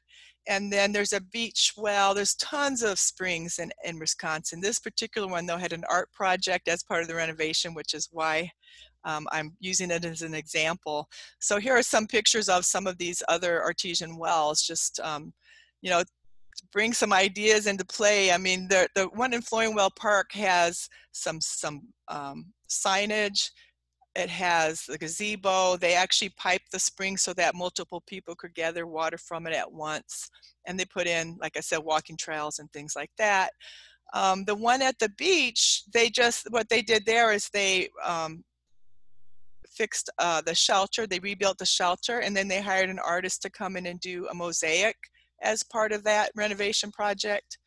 And then there's a beach well. There's tons of springs in Wisconsin. This particular one, though, had an art project as part of the renovation, which is why I'm using it as an example. So here are some pictures of some of these other artesian wells, just you know, to bring some ideas into play. I mean, the one in Flowing Well Park has some signage. It has the gazebo. They actually piped the spring so that multiple people could gather water from it at once. And they put in, like I said, walking trails and things like that. The one at the beach, what they did there is they fixed the shelter. They rebuilt the shelter, and then they hired an artist to come in and do a mosaic as part of that renovation project.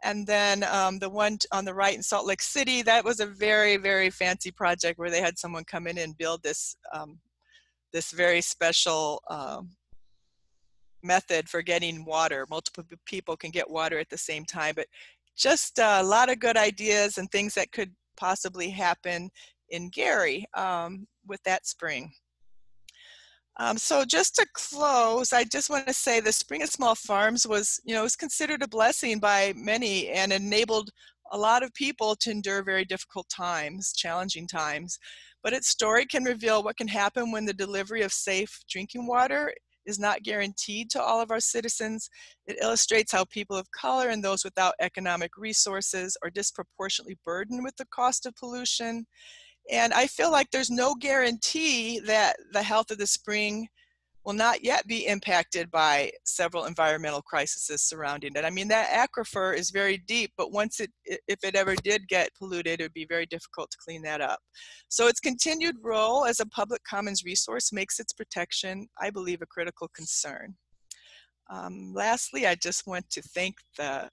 And then the one on the right in Salt Lake City, that was a very, very fancy project where they had someone come in and build this this very special method for getting water. Multiple people can get water at the same time, but just a lot of good ideas and things that could possibly happen in Gary with that spring. So just to close, I just want to say the Spring of Small Farms was, was considered a blessing by many and enabled a lot of people to endure very difficult times, challenging times. But its story can reveal what can happen when the delivery of safe drinking water is not guaranteed to all of our citizens. It illustrates how people of color and those without economic resources are disproportionately burdened with the cost of pollution. And I feel like there's no guarantee that the health of the spring will not yet be impacted by several environmental crises surrounding it. I mean, that aquifer is very deep, but once if it ever did get polluted, it would be very difficult to clean that up. So its continued role as a public commons resource makes its protection, I believe, a critical concern. Lastly, I just want to thank the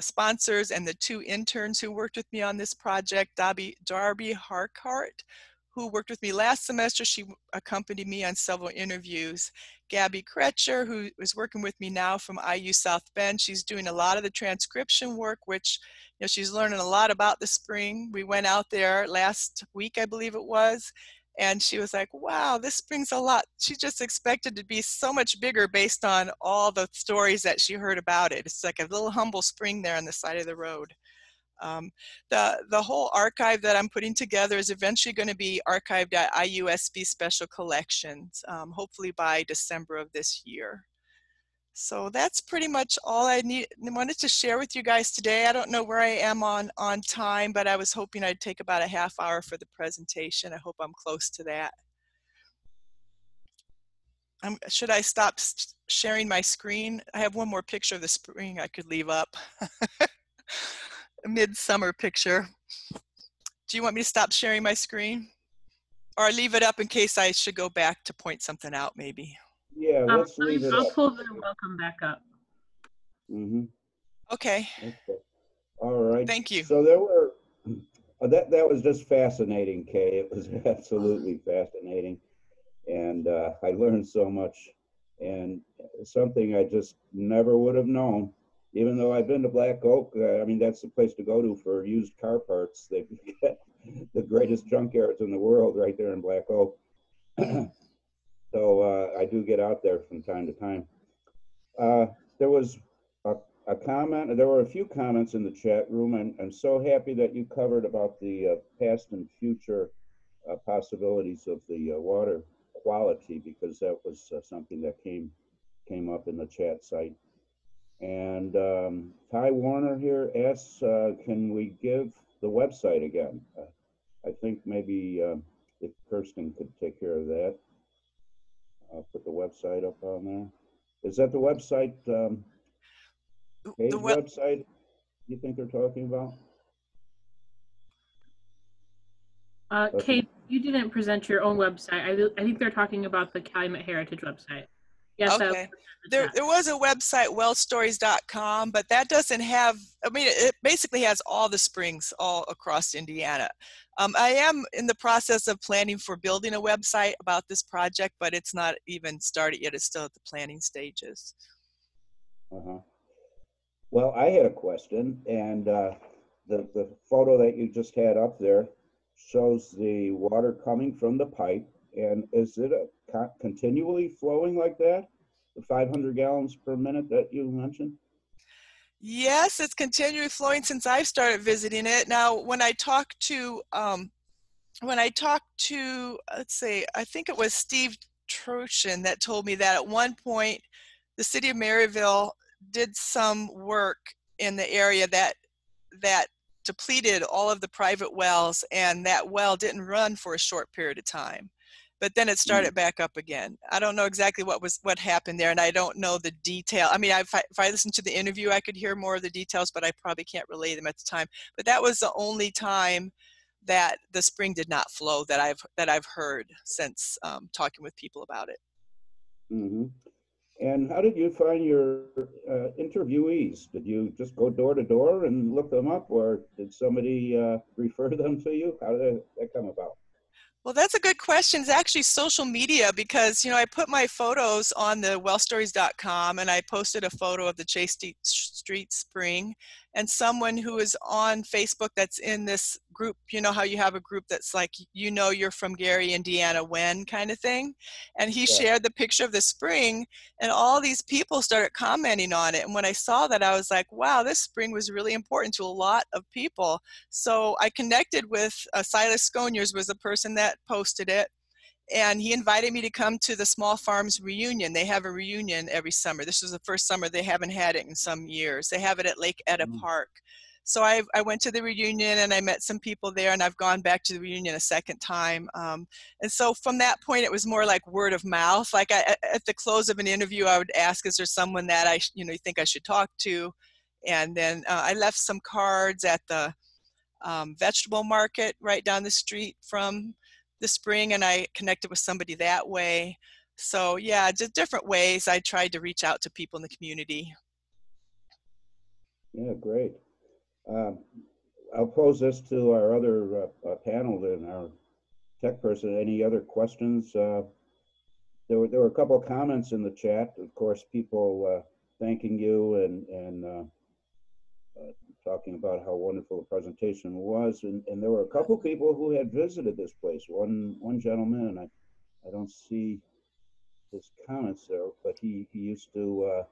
sponsors and the 2 interns who worked with me on this project, Darby Harkart, who worked with me last semester. She accompanied me on several interviews. Gabby Kretcher, who is working with me now from IU South Bend. She's doing a lot of the transcription work, which she's learning a lot about the spring. We went out there last week, I believe it was, and she was like, wow, this spring's a lot. She just expected to be so much bigger based on all the stories that she heard about it. It's like a little humble spring there on the side of the road. The whole archive that I'm putting together is eventually going to be archived at IUSB Special Collections, hopefully by December of this year. So that's pretty much all I wanted to share with you guys today. I don't know where I am on time, but I was hoping I'd take about a half hour for the presentation. I hope I'm close to that. Should I stop sharing my screen? I have one more picture of the spring I could leave up. A midsummer picture. Do you want me to stop sharing my screen? Or leave it up in case I should go back to point something out maybe? Yeah, let's leave it up. I'll pull the welcome back up. Mm-hmm. Okay. All right. Thank you. So there were, that was just fascinating, Kay. It was absolutely fascinating. And I learned so much, and something I just never would have known. Even though I've been to Black Oak, I mean, that's the place to go to for used car parts. They've got the greatest junkyards in the world right there in Black Oak. So I do get out there from time to time. There was a comment, there were a few comments in the chat room, and I'm so happy that you covered about the past and future possibilities of the water quality, because that was something that came up in the chat site. And Ty Warner here asks, can we give the website again? I think maybe if Kirsten could take care of that. I'll put the website up on there. Is that the website, website you think they're talking about? Kate, you didn't present your own website. I think they're talking about the Calumet Heritage website. Yes. Okay. There was a website, wellstories.com, but that doesn't have, I mean, it basically has all the springs all across Indiana. I am in the process of planning for building a website about this project, but it's not even started yet. It's still at the planning stages. Well, I had a question, and the photo that you just had up there shows the water coming from the pipe. And is it continually flowing like that? The 500 gallons per minute that you mentioned? Yes, it's continually flowing since I've started visiting it. Now, when I talked to, let's say, I think it was Steve Troshin that told me that at one point, the city of Maryville did some work in the area that depleted all of the private wells, and that well didn't run for a short period of time. But then it started back up again. I don't know exactly what happened there, and I don't know the detail. I mean, if I listened to the interview, I could hear more of the details, but I probably can't relay them at the time. But that was the only time that the spring did not flow that I've heard since talking with people about it. Mm-hmm. And how did you find your interviewees? Did you just go door to door and look them up, or did somebody refer them to you? How did that come about? Well, that's a good question. It's actually social media, because, I put my photos on the wellstories.com, and I posted a photo of the Chase Street Street Spring, and someone who is on Facebook that's in this group, you know how you have a group that's like, you know, you're from Gary, Indiana, when kind of thing. And he shared the picture of the spring, and all these people started commenting on it. And when I saw that, I was like, wow, this spring was really important to a lot of people. So I connected with Silas Sconiers was the person that posted it. And he invited me to come to the Small Farms reunion. They have a reunion every summer. This was the first summer. They haven't had it in some years. They have it at Lake Etta Park. So I went to the reunion and I met some people there, and I've gone back to the reunion a second time. And so from that point, it was more like word of mouth. Like at the close of an interview, I would ask, is there someone that you think I should talk to? And then I left some cards at the vegetable market right down the street from the spring, and I connected with somebody that way. So yeah, just different ways I tried to reach out to people in the community. Yeah, great. I'll pose this to our other panel and our tech person. Any other questions? There were a couple of comments in the chat. Of course, people thanking you and talking about how wonderful the presentation was, and there were a couple people who had visited this place. One gentleman, and I don't see his comments there, but he used to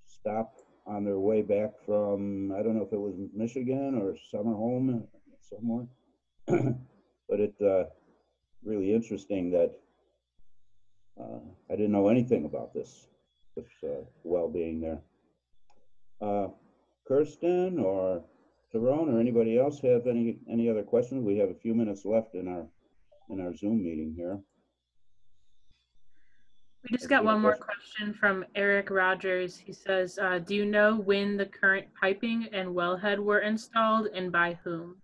stop on their way back from, I don't know if it was Michigan or summer home somewhere, but it really interesting that I didn't know anything about this well being there. Kirsten or Tyrone or anybody else have any other questions? We have a few minutes left in our Zoom meeting here. We just got one more question from Eric Rogers. He says, do you know when the current piping and wellhead were installed and by whom?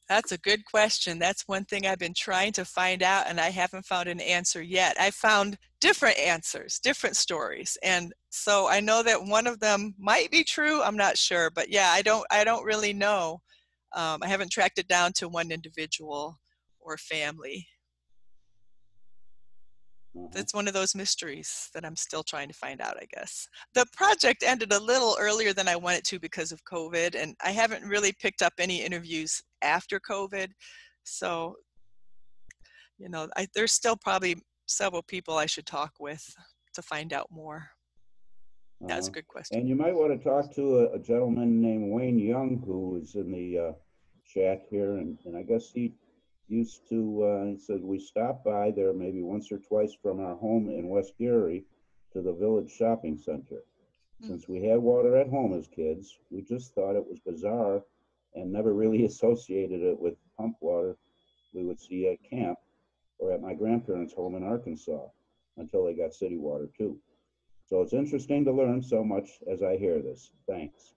That's a good question. That's one thing I've been trying to find out, and I haven't found an answer yet. I found different answers, different stories. And so I know that one of them might be true. I'm not sure, but yeah, I don't really know. I haven't tracked it down to one individual or family. That's one of those mysteries that I'm still trying to find out, I guess. The project ended a little earlier than I wanted to because of COVID, and I haven't really picked up any interviews after COVID. So, there's still probably several people I should talk with to find out more. That's a good question. And you might want to talk to a gentleman named Wayne Young, who is in the chat here, and I guess he used to, he said, we stopped by there maybe once or twice from our home in West Gary to the village shopping center. Since we had water at home as kids, we just thought it was bizarre and never really associated it with pump water we would see at camp or at my grandparents' home in Arkansas until they got city water too. So it's interesting to learn so much as I hear this. Thanks.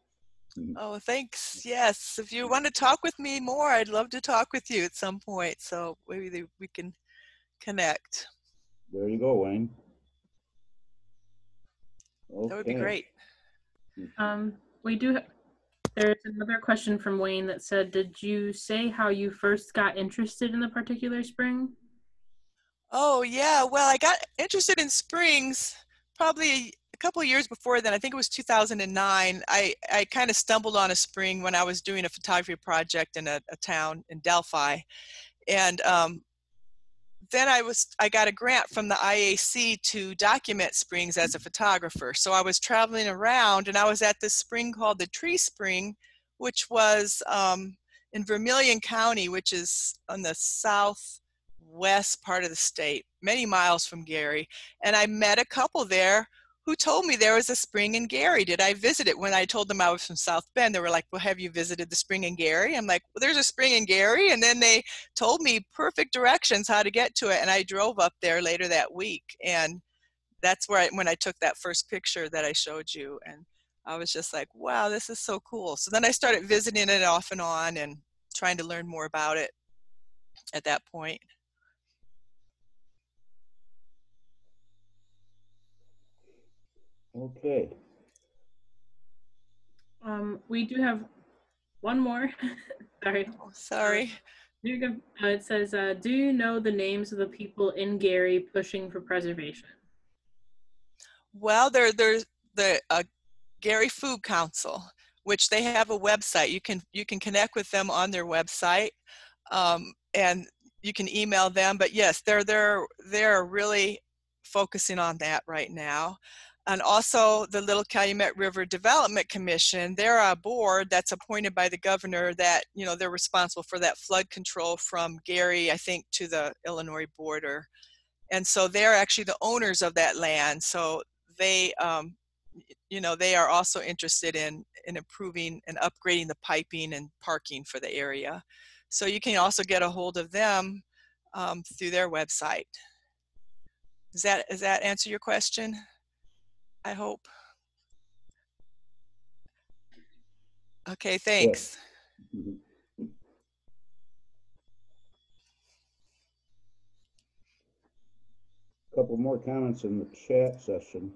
Oh, thanks. Yes. If you want to talk with me more, I'd love to talk with you at some point. So maybe we can connect. There you go, Wayne. Okay. That would be great. There's another question from Wayne that said, did you say how you first got interested in the particular spring? Oh, yeah. Well, I got interested in springs probably a couple of years before then. I think it was 2009. I kind of stumbled on a spring when I was doing a photography project in a town in Delphi. And then I got a grant from the IAC to document springs as a photographer. So I was traveling around, and I was at this spring called the Tree Spring, which was in Vermilion County, which is on the southwest part of the state, many miles from Gary. And I met a couple there who told me there was a spring in Gary. Did I visit it? When I told them I was from South Bend, they were like, well, have you visited the spring in Gary? I'm like, well, there's a spring in Gary. And then they told me perfect directions how to get to it. And I drove up there later that week. And that's where when I took that first picture that I showed you. And I was just like, wow, this is so cool. So then I started visiting it off and on and trying to learn more about it at that point. Okay. We do have one more. Sorry. Oh, sorry. It says, do you know the names of the people in Gary pushing for preservation? Well, there's the Gary Food Council, which they have a website. You can connect with them on their website, and you can email them. But yes, they're really focusing on that right now. And also the Little Calumet River Development Commission, they're a board that's appointed by the governor that, you know, they're responsible for that flood control from Gary, I think, to the Illinois border. And so they're actually the owners of that land. So they, you know, they are also interested in improving and upgrading the piping and parking for the area. So you can also get a hold of them through their website. Does that answer your question? I hope. Okay, thanks. Yeah. Couple more comments in the chat session.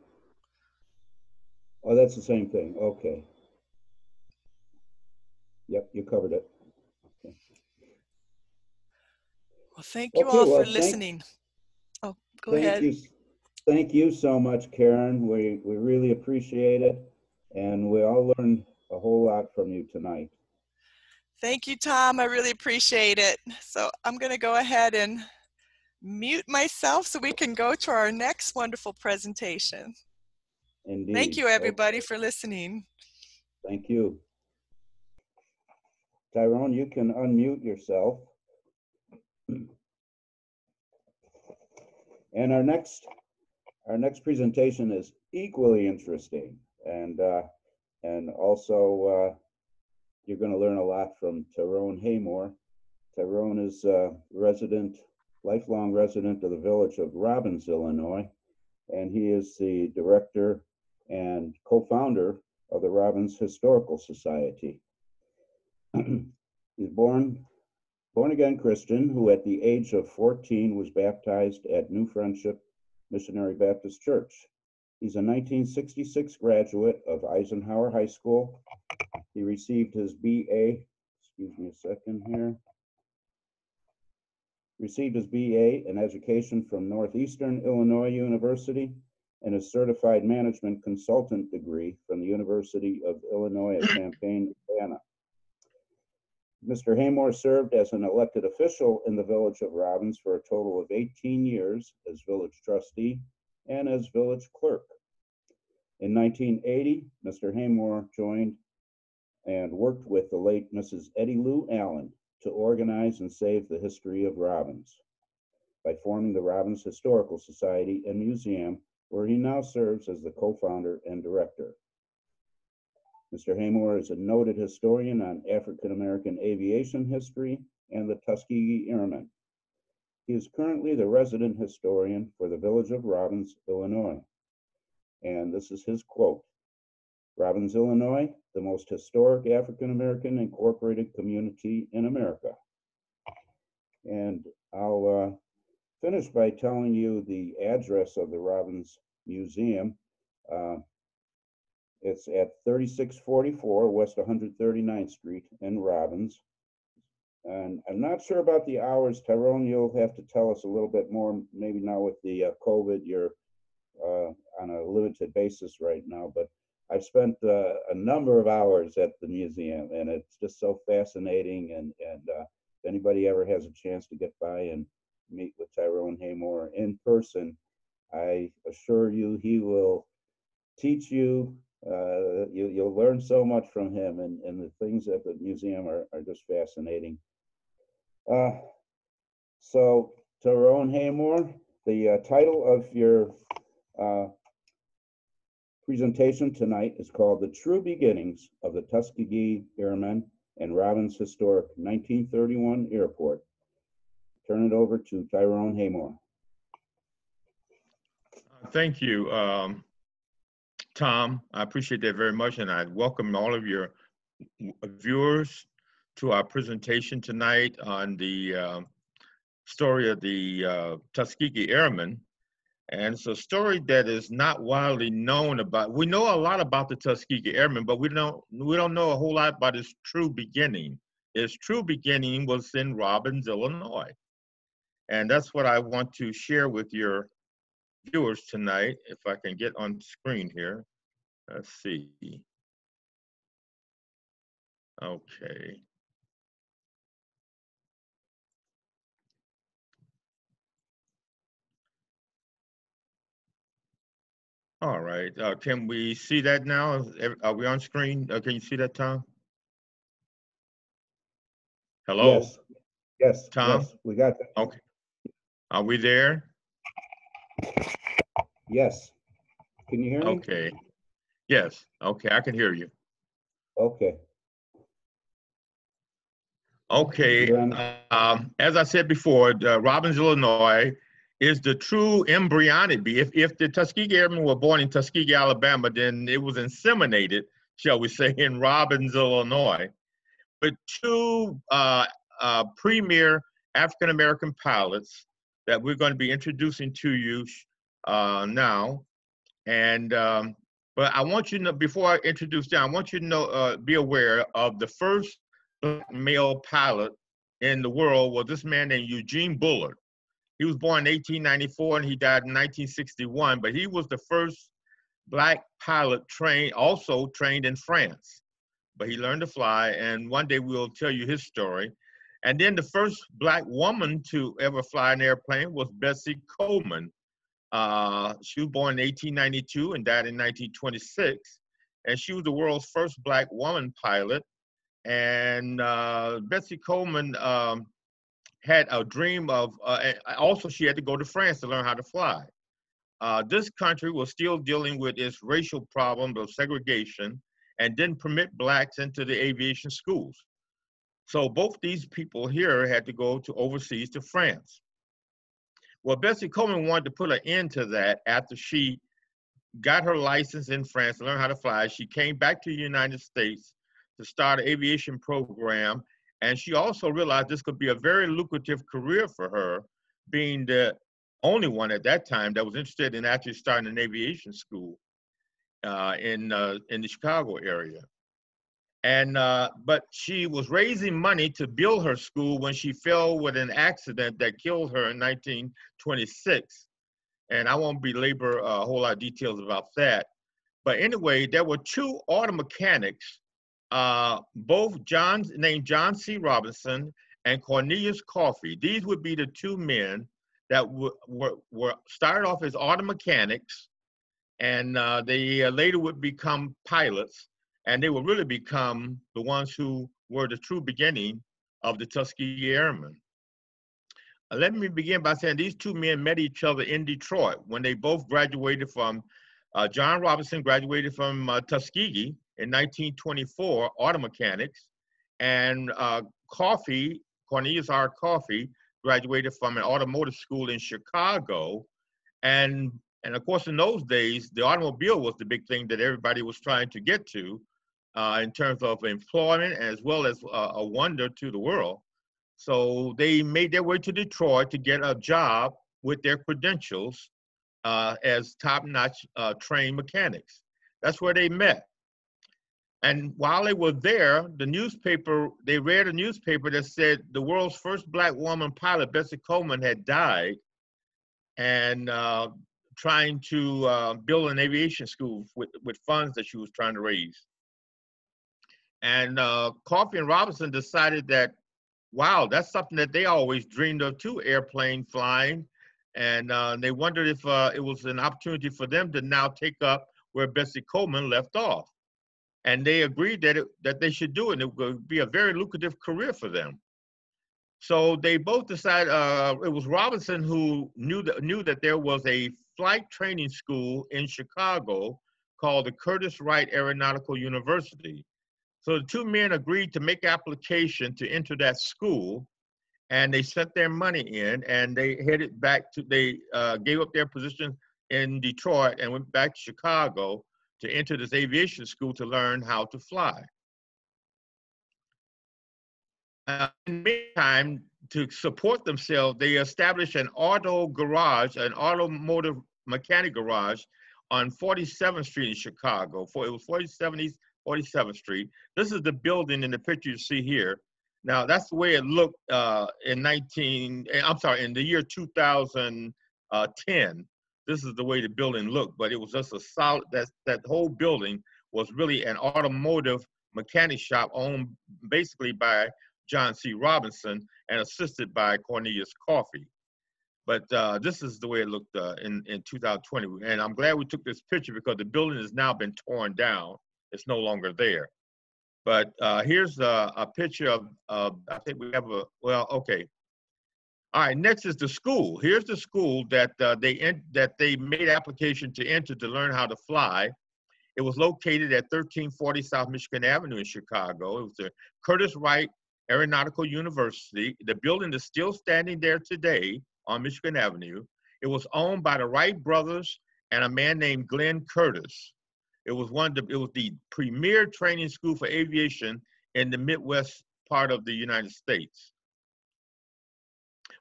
Oh, that's the same thing. Okay. Yep, you covered it. Okay. Well, thank you all for listening. Oh, go ahead. Thank you so much, Karen. We really appreciate it, and we all learned a whole lot from you tonight. Thank you, Tom. I really appreciate it. So I'm going to go ahead and mute myself so we can go to our next wonderful presentation. Indeed. Thank you, everybody, for listening. Thank you. Tyrone, you can unmute yourself. And our next presentation is equally interesting, and also you're going to learn a lot from Tyrone Haymore. Tyrone is a lifelong resident of the village of Robbins, Illinois, and he is the director and co-founder of the Robbins Historical Society. He's born-again Christian who at the age of 14 was baptized at New Friendship Missionary Baptist Church. He's a 1966 graduate of Eisenhower High School. He received his BA, received his BA in education from Northeastern Illinois University and his certified management consultant degree from the University of Illinois at Champaign, Indiana. Mr. Haymore served as an elected official in the village of Robbins for a total of 18 years as village trustee and as village clerk. In 1980, Mr. Haymore joined and worked with the late Mrs. Eddie Lou Allen to organize and save the history of Robbins by forming the Robbins Historical Society and Museum, where he now serves as the co-founder and director. Mr. Haymore is a noted historian on African-American aviation history and the Tuskegee Airmen. He is currently the resident historian for the village of Robbins, Illinois. And this is his quote: "Robbins, Illinois, the most historic African-American incorporated community in America." And I'll finish by telling you the address of the Robbins Museum. It's at 3644 West 139th Street in Robbins. And I'm not sure about the hours. Tyrone, you'll have to tell us a little bit more. Maybe now with the COVID, you're on a limited basis right now, but I've spent a number of hours at the museum, and it's just so fascinating. And if anybody ever has a chance to get by and meet with Tyrone Haymore in person, I assure you he will teach you. You'll learn so much from him, and the things at the museum are just fascinating. So Tyrone Haymore, the title of your presentation tonight is called "The True Beginnings of the Tuskegee Airmen and Robbins Historic 1931 Airport." Turn it over to Tyrone Haymore. Thank you, Tom. I appreciate that very much, and I welcome all of your viewers to our presentation tonight on the story of the Tuskegee Airmen. And it's a story that is not widely known about. We know a lot about the Tuskegee Airmen, but we don't know a whole lot about its true beginning. Its true beginning was in Robbins, Illinois. And that's what I want to share with your viewers tonight, if I can get on screen here. Let's see. Okay. All right. Can we see that now? Are we on screen? Can you see that, Tom? Hello? Yes, yes, Tom? yes, we got that. Okay. Are we there? Yes. Can you hear me? Okay. Yes. Okay, I can hear you. Okay. Okay. You're on. As I said before, Robbins, Illinois is the true embryonic bee. If the Tuskegee Airmen were born in Tuskegee, Alabama, then it was inseminated, shall we say, in Robbins, Illinois, with two premier African-American pilots that we're going to be introducing to you now. And but I want you to know, before I introduce them, I want you to know, be aware of the first black male pilot in the world was this man named Eugene Bullard. He was born in 1894 and he died in 1961, but he was the first black pilot also trained in France. But he learned to fly, and one day we'll tell you his story. And then the first black woman to ever fly an airplane was Bessie Coleman. She was born in 1892 and died in 1926. And she was the world's first black woman pilot. And Bessie Coleman had a dream of, also she had to go to France to learn how to fly. This country was still dealing with its racial problem of segregation and didn't permit blacks into the aviation schools. So both these people here had to go to overseas to France. Well, Bessie Coleman wanted to put an end to that after she got her license in France to learn how to fly. She came back to the United States to start an aviation program. And she also realized this could be a very lucrative career for her, being the only one at that time that was interested in actually starting an aviation school in the Chicago area. And but she was raising money to build her school when she fell with an accident that killed her in 1926. And I won't belabor a whole lot of details about that. But anyway, there were two auto mechanics, both named John C. Robinson and Cornelius Coffey. These would be the two men that were started off as auto mechanics, and they later would become pilots, and they would really become the ones who were the true beginning of the Tuskegee Airmen. Let me begin by saying these two men met each other in Detroit when they both graduated from, John Robinson graduated from Tuskegee in 1924, auto mechanics, and Cornelius R. Coffey, graduated from an automotive school in Chicago. And of course, in those days, the automobile was the big thing that everybody was trying to get to in terms of employment as well as a wonder to the world. So they made their way to Detroit to get a job with their credentials as top-notch trained mechanics. That's where they met. And while they were there, they read a newspaper that said the world's first black woman pilot, Bessie Coleman, had died, and trying to build an aviation school with funds that she was trying to raise. And Coffey and Robinson decided that, wow, that's something that they always dreamed of too, airplane flying. And they wondered if it was an opportunity for them to now take up where Bessie Coleman left off. And they agreed that they should do it. It would be a very lucrative career for them. So they both decided, it was Robinson who knew that there was a flight training school in Chicago called the Curtis Wright Aeronautical University. So the two men agreed to make application to enter that school, and they sent their money in, and they headed back to, they gave up their position in Detroit and went back to Chicago to enter this aviation school to learn how to fly. In the meantime, to support themselves, they established an automotive mechanic garage on 47th Street in Chicago. It was 47th Street. This is the building in the picture you see here. Now, that's the way it looked in the year 2010. this is the way the building looked, but it was just a solid, that whole building was really an automotive mechanic shop owned basically by John C. Robinson and assisted by Cornelius Coffey. But this is the way it looked in 2020. And I'm glad we took this picture because the building has now been torn down. It's no longer there. But here's a picture of, I think we have a, well, okay. All right, next is the school. Here's the school that they made application to enter to learn how to fly. It was located at 1340 South Michigan Avenue in Chicago. It was the Curtis Wright Aeronautical University. The building is still standing there today on Michigan Avenue. It was owned by the Wright brothers and a man named Glenn Curtis. It was the premier training school for aviation in the Midwest part of the United States.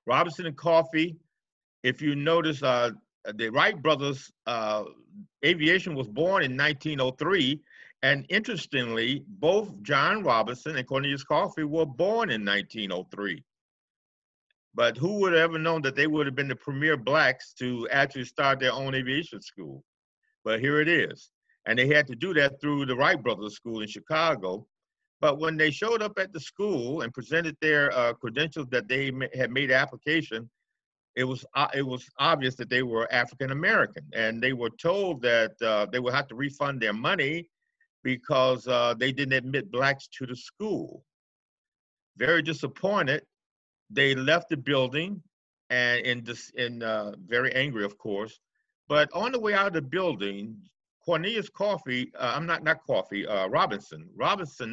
Robinson and Coffey, if you notice, the Wright brothers, aviation was born in 1903, and interestingly, both John Robinson and Cornelius Coffey were born in 1903. But who would have ever known that they would have been the premier blacks to actually start their own aviation school? But here it is. And they had to do that through the Wright brothers school in Chicago. But when they showed up at the school and presented their credentials that they had made application, it was obvious that they were African American, and they were told that they would have to refund their money because they didn't admit blacks to the school. Very disappointed, they left the building, and very angry, of course. But on the way out of the building, Cornelius Coffey, Robinson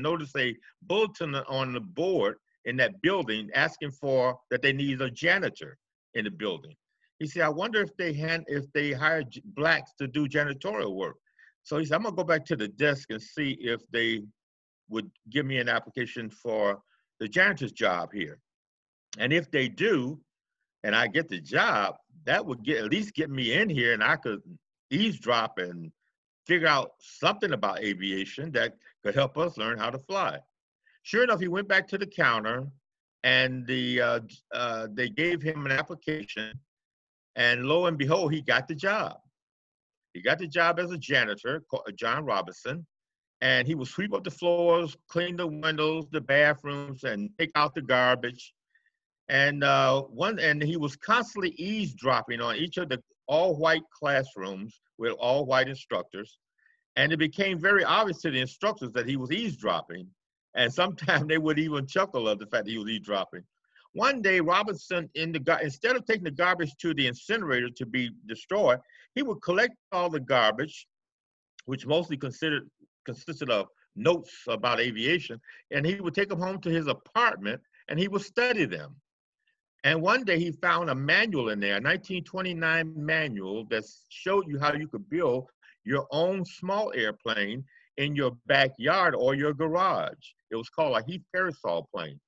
noticed a bulletin on the board in that building asking for that they needed a janitor in the building. He said, I wonder if they hired blacks to do janitorial work. So he said, I'm gonna go back to the desk and see if they would give me an application for the janitor's job here. And if they do, and I get the job, that would at least get me in here, and I could eavesdrop and figure out something about aviation that could help us learn how to fly. Sure enough, he went back to the counter, and they gave him an application, and lo and behold, he got the job. He got the job as a janitor, John Robinson, and he would sweep up the floors, clean the windows, the bathrooms, and take out the garbage. And he was constantly eavesdropping on each of the all-white classrooms with all-white instructors. And it became very obvious to the instructors that he was eavesdropping. And sometimes they would even chuckle at the fact that he was eavesdropping. One day, Robinson, instead of taking the garbage to the incinerator to be destroyed, he would collect all the garbage, which mostly consisted of notes about aviation, and he would take them home to his apartment, and he would study them. And one day he found a manual in there, a 1929 manual that showed you how you could build your own small airplane in your backyard or your garage. It was called a Heath Parasol plane.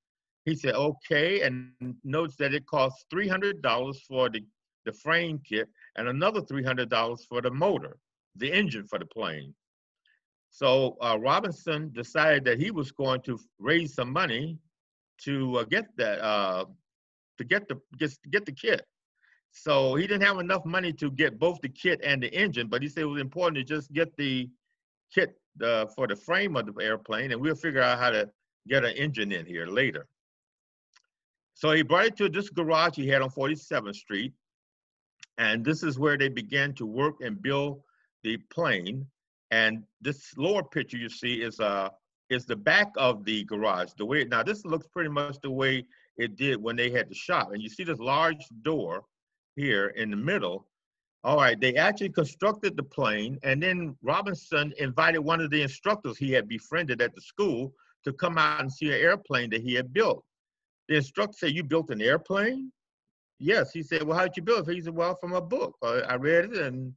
He said, okay, and notes that it costs $300 for the frame kit and another $300 for the motor, the engine for the plane. So Robinson decided that he was going to raise some money to get that, to get the kit. So he didn't have enough money to get both the kit and the engine, but he said it was important to just get the kit for the frame of the airplane, and we'll figure out how to get an engine in here later. So he brought it to this garage he had on 47th Street, and this is where they began to work and build the plane. And this lower picture you see is the back of the garage. Now this looks pretty much the way it did when they had the shop. And you see this large door here in the middle. All right, they actually constructed the plane, and then Robinson invited one of the instructors he had befriended at the school to come out and see an airplane that he had built. The instructor said, you built an airplane? Yes. He said, well, how did you build it? He said, well, from a book. I read it and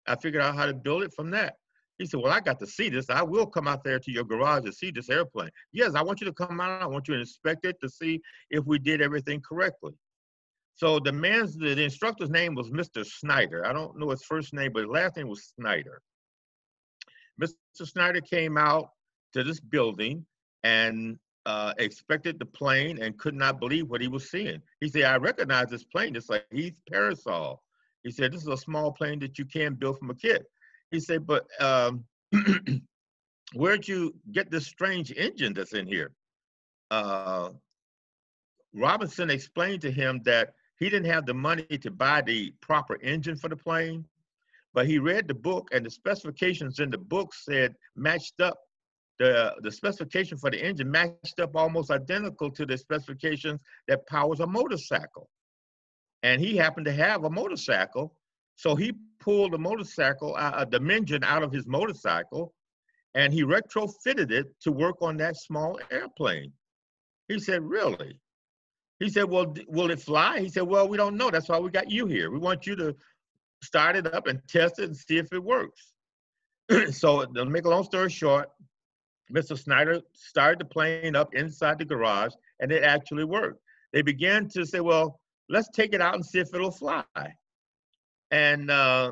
I figured out how to build it from that. He said, well, I got to see this. I will come out there to your garage to see this airplane. Yes, I want you to come out. I want you to inspect it to see if we did everything correctly. So the instructor's name was Mr. Snyder. I don't know his first name, but his last name was Snyder. Mr. Snyder came out to this building and expected the plane and could not believe what he was seeing. He said, I recognize this plane. It's like Heath Parasol. He said, this is a small plane that you can build from a kit. He said, but where'd you get this strange engine that's in here? Robinson explained to him that he didn't have the money to buy the proper engine for the plane, but he read the book, and the specifications in the book said matched up. The specification for the engine matched up almost identical to the specifications that powers a motorcycle. And he happened to have a motorcycle, so he pulled the motorcycle, the engine out of his motorcycle, and he retrofitted it to work on that small airplane. He said, really? He said, well, will it fly? He said, well, we don't know. That's why we got you here. We want you to start it up and test it and see if it works. So to make a long story short, Mr. Snyder started the plane up inside the garage, and it actually worked. They began to say, well, let's take it out and see if it'll fly. And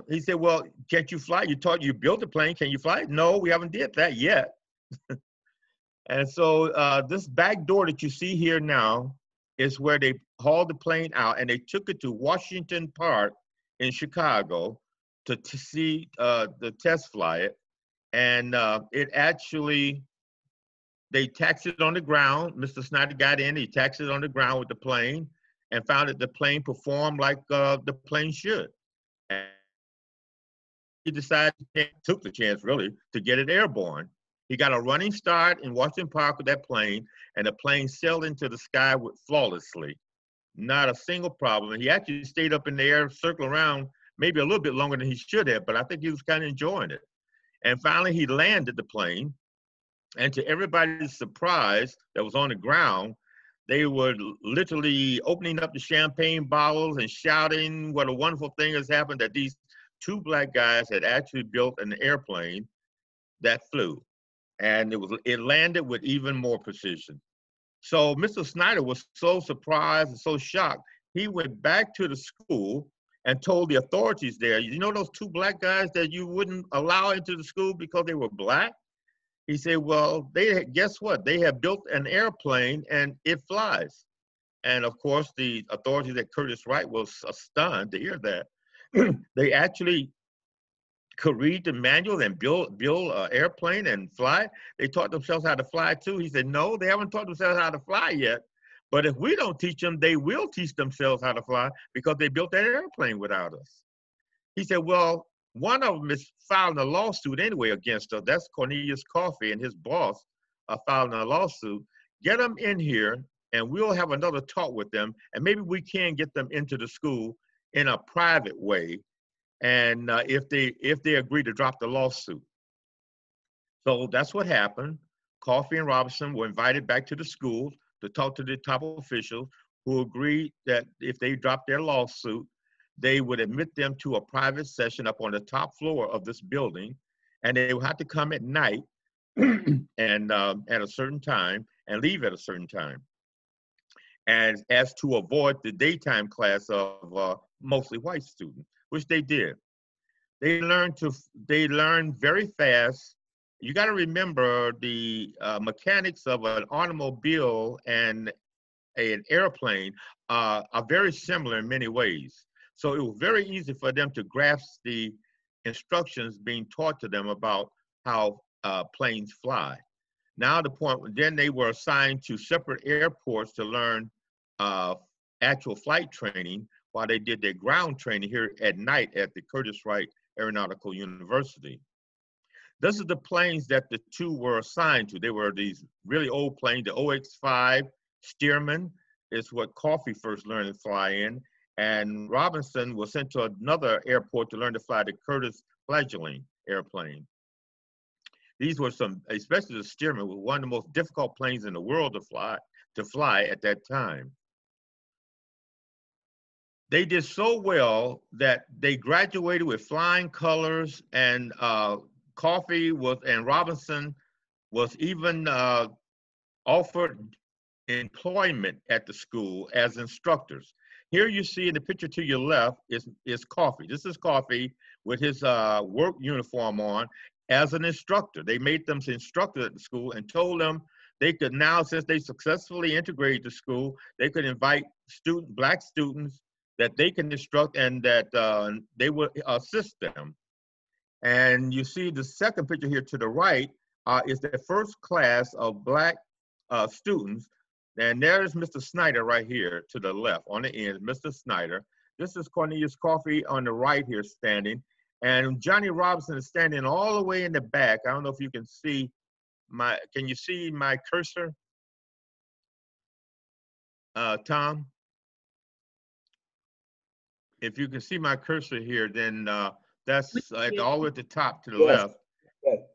he said, well, can't you fly? You built the plane, can you fly? No, we haven't did that yet. And so this back door that you see here now is where they hauled the plane out, and they took it to Washington Park in Chicago to see the test fly it. And it actually, they taxied it on the ground. Mr. Snyder got in, he taxied it on the ground with the plane and found that the plane performed like the plane should. And he decided, took the chance really, to get it airborne. He got a running start in Washington Park with that plane, and the plane sailed into the sky flawlessly. Not a single problem. And he actually stayed up in the air, circling around maybe a little bit longer than he should have, but I think he was kind of enjoying it. And finally, he landed the plane, and to everybody's surprise that was on the ground, they were literally opening up the champagne bottles and shouting what a wonderful thing has happened, that these two black guys had actually built an airplane that flew. And it landed with even more precision. So Mr. Snyder was so surprised and so shocked, he went back to the school and told the authorities there, you know those two black guys that you wouldn't allow into the school because they were black? He said, well, guess what? They have built an airplane and it flies. And of course, the authorities at Curtis Wright was stunned to hear that. They actually could read the manual and build an airplane and fly. They taught themselves how to fly too. He said, no, they haven't taught themselves how to fly yet. But if we don't teach them, they will teach themselves how to fly because they built that airplane without us. He said, well, one of them is filing a lawsuit anyway against us. That's Cornelius Coffey and his boss are filing a lawsuit. Get them in here and we'll have another talk with them. And maybe we can get them into the school in a private way. And if they agree to drop the lawsuit. So that's what happened. Coffey and Robinson were invited back to the school to talk to the top officials, who agreed that if they dropped their lawsuit, they would admit them to a private session up on the top floor of this building, and they would have to come at night and at a certain time and leave at a certain time. And as to avoid the daytime class of mostly white students, which they did. They learned very fast. You got to remember the mechanics of an automobile and an airplane are very similar in many ways. So it was very easy for them to grasp the instructions being taught to them about how planes fly. Now then they were assigned to separate airports to learn actual flight training while they did their ground training here at night at the Curtis Wright Aeronautical University. This is the planes that the two were assigned to. They were these really old planes. The OX-5 Stearman is what Coffey first learned to fly in, and Robinson was sent to another airport to learn to fly the Curtis Fledgling airplane. These were especially the Stearman, was one of the most difficult planes in the world to fly at that time. They did so well that they graduated with flying colors, and Coffey and Robinson was even offered employment at the school as instructors. Here you see in the picture to your left is Coffey. This is Coffey with his work uniform on as an instructor. They made them instructors at the school and told them they could now, since they successfully integrated the school, they could invite black students that they can instruct and that they will assist them. And you see the second picture here to the right is the first class of Black students. And there's Mr. Snyder right here to the left on the end, Mr. Snyder. This is Cornelius Coffey on the right here standing. And Johnny Robinson is standing all the way in the back. I don't know if you can see can you see my cursor? Tom? If you can see my cursor here, then that's all the way at the top to the left.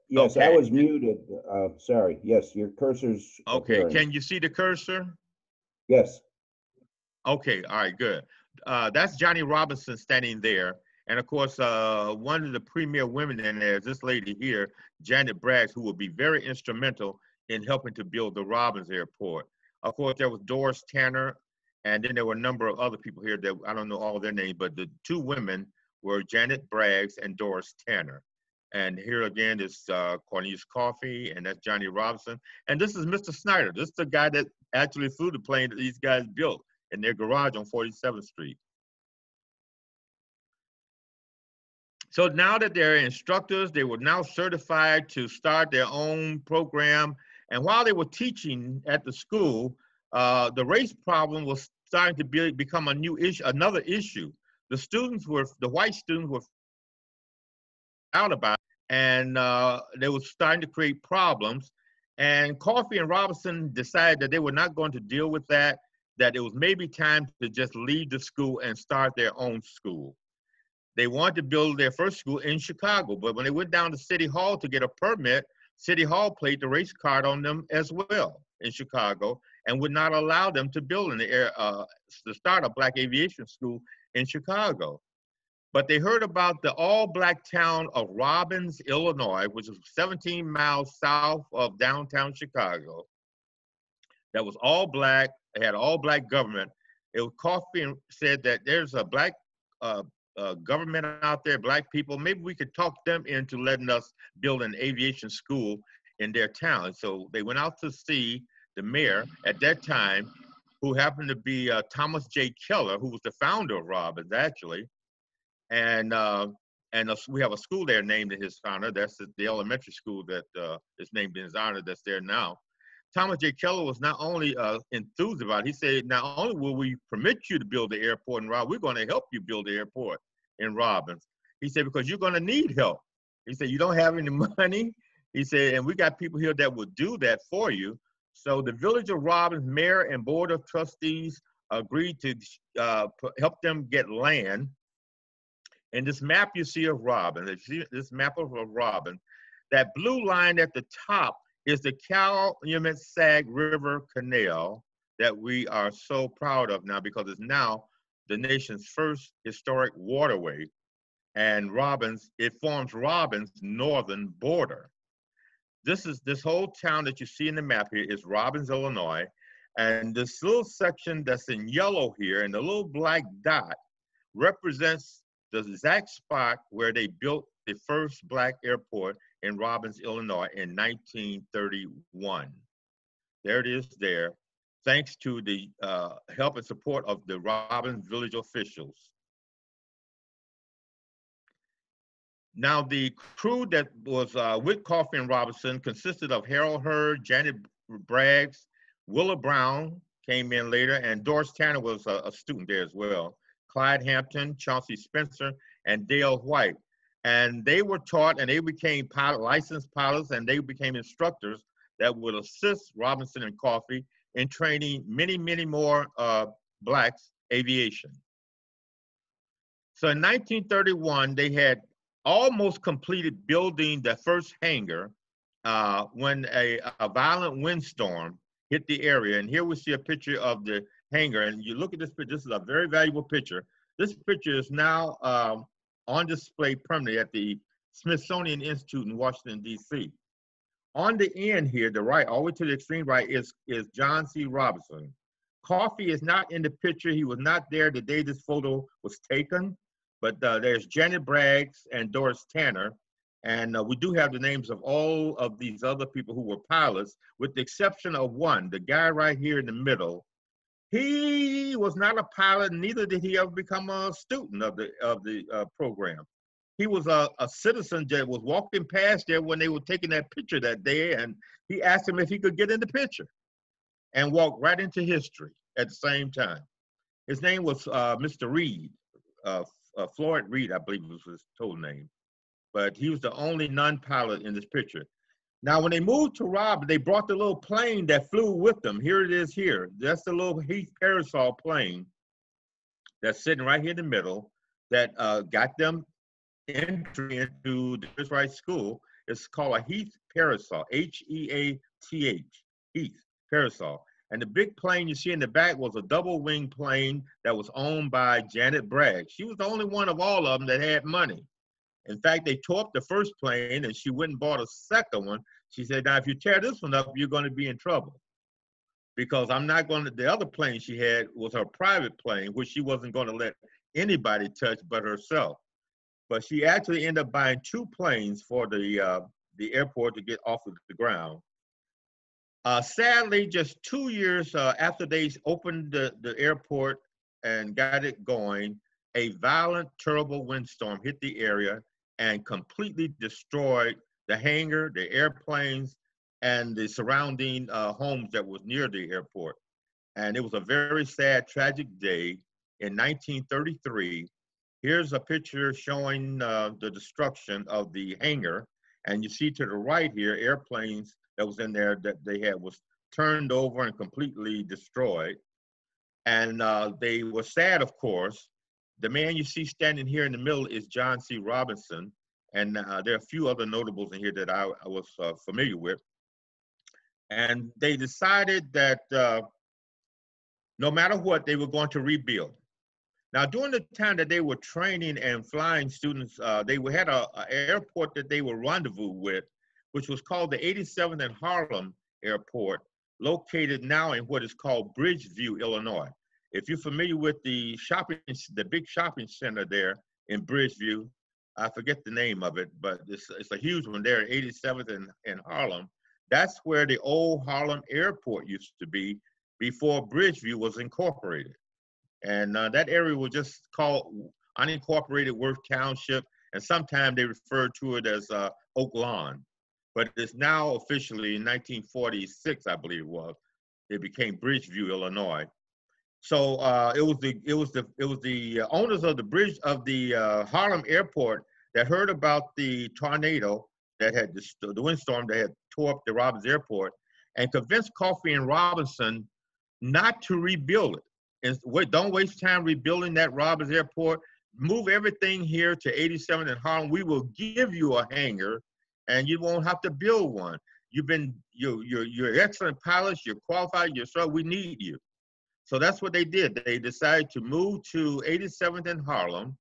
Yes, okay. I was muted. Sorry. Yes, your cursor's okay. appearing. Can you see the cursor? Yes. Okay. All right. Good. That's Johnny Robinson standing there, and of course, one of the premier women in there is this lady here, Janet Braggs, who will be very instrumental in helping to build the Robbins Airport. Of course, there was Doris Tanner, and then there were a number of other people here that I don't know all their names, but the two women were Janet Braggs and Doris Tanner. And here again is Cornelius Coffey, and that's Johnny Robinson. And this is Mr. Snyder. This is the guy that actually flew the plane that these guys built in their garage on 47th Street. So now that they're instructors, they were now certified to start their own program. And while they were teaching at the school, the race problem was starting to become a new issue, another issue. The white students were out about it, and they were starting to create problems. And Coffey and Robinson decided that they were not going to deal with that it was maybe time to just leave the school and start their own school. They wanted to build their first school in Chicago, but when they went down to City Hall to get a permit, City Hall played the race card on them as well in Chicago and would not allow them to build to start a Black aviation school in Chicago. But they heard about the all-Black town of Robbins, Illinois, which is 17 miles south of downtown Chicago. That was all Black. They had all-Black government. Coffey said that there's a Black government out there, Black people. Maybe we could talk them into letting us build an aviation school in their town. So they went out to see the mayor at that time, who happened to be Thomas J. Keller, who was the founder of Robbins, actually. And we have a school there named in his honor. That's the elementary school that is named in his honor that's there now. Thomas J. Keller was not only enthused about it, he said, not only will we permit you to build the airport in Robbins, we're going to help you build the airport in Robbins. He said, because you're going to need help. He said, you don't have any money. He said, and we got people here that will do that for you. So the Village of Robbins mayor and board of trustees agreed to help them get land. And this map you see of Robbins, this map of Robbins, that blue line at the top is the Calumet Sag River Canal that we are so proud of now, because it's now the nation's first historic waterway. And Robbins, it forms Robbins' northern border. This whole town that you see in the map here is Robbins, Illinois. And this little section that's in yellow here and the little black dot represents the exact spot where they built the first Black airport in Robbins, Illinois in 1931. There it is there, thanks to the help and support of the Robbins village officials. Now, the crew that was with Coffey and Robinson consisted of Harold Hurd, Janet Braggs, Willa Brown came in later, and Doris Tanner was a student there as well. Clyde Hampton, Chauncey Spencer, and Dale White. And they were taught, and they became licensed pilots, and they became instructors that would assist Robinson and Coffey in training many, many more Blacks aviation. So in 1931, they had almost completed building the first hangar when a violent windstorm hit the area. And here we see a picture of the hangar. And you look at this picture, this is a very valuable picture. This picture is now on display permanently at the Smithsonian Institute in Washington, D.C. On the end here, the right, all the way to the extreme right, is John C. Robinson. Coffey is not in the picture. He was not there the day this photo was taken, but there's Janet Braggs and Doris Tanner. And we do have the names of all of these other people who were pilots, with the exception of one, the guy right here in the middle. He was not a pilot, neither did he ever become a student of the program. He was a citizen that was walking past there when they were taking that picture that day, and he asked him if he could get in the picture and walked right into history at the same time. His name was Mr. Reed, Floyd Reed, I believe was his total name. But he was the only non-pilot in this picture. Now, when they moved to Robbins, they brought the little plane that flew with them. Here it is here. That's the little Heath Parasol plane that's sitting right here in the middle that got them entry into the First Right School. It's called a Heath Parasol, H-E-A-T-H, Heath Parasol. And the big plane you see in the back was a double-wing plane that was owned by Janet Bragg. She was the only one of all of them that had money. In fact, they tore up the first plane and she went and bought a second one. She said, now, if you tear this one up, you're going to be in trouble. Because I'm not going to, the other plane she had was her private plane, which she wasn't going to let anybody touch but herself. But she actually ended up buying 2 planes for the airport to get off of the ground. Sadly, just 2 years after they opened the airport and got it going, a violent, terrible windstorm hit the area and completely destroyed the hangar, the airplanes, and the surrounding homes that was near the airport. And it was a very sad, tragic day in 1933. Here's a picture showing the destruction of the hangar. And you see to the right here, airplanes that was in there that they had was turned over and completely destroyed. And they were sad, of course. The man you see standing here in the middle is John C. Robinson. And there are a few other notables in here that I was familiar with. And they decided that no matter what, they were going to rebuild. Now, during the time that they were training and flying students, they had an airport that they were rendezvous with, which was called the 87th and Harlem Airport, located now in what is called Bridgeview, Illinois. If you're familiar with the big shopping center there in Bridgeview, I forget the name of it, but it's a huge one there, 87th and Harlem. That's where the old Harlem Airport used to be before Bridgeview was incorporated. And that area was just called unincorporated Worth Township, and sometimes they referred to it as Oak Lawn. But it's now officially in 1946, I believe it was, it became Bridgeview, Illinois. So it was the owners of the Harlem Airport that heard about the tornado that had the windstorm that had tore up the Robbins Airport, and convinced Coffey and Robinson not to rebuild it. And don't waste time rebuilding that Robbins Airport. Move everything here to 87 and Harlem. We will give you a hangar, and you won't have to build one. You're excellent pilots. You're qualified. You're so we need you. So that's what they did. They decided to move to 87th and Harlem,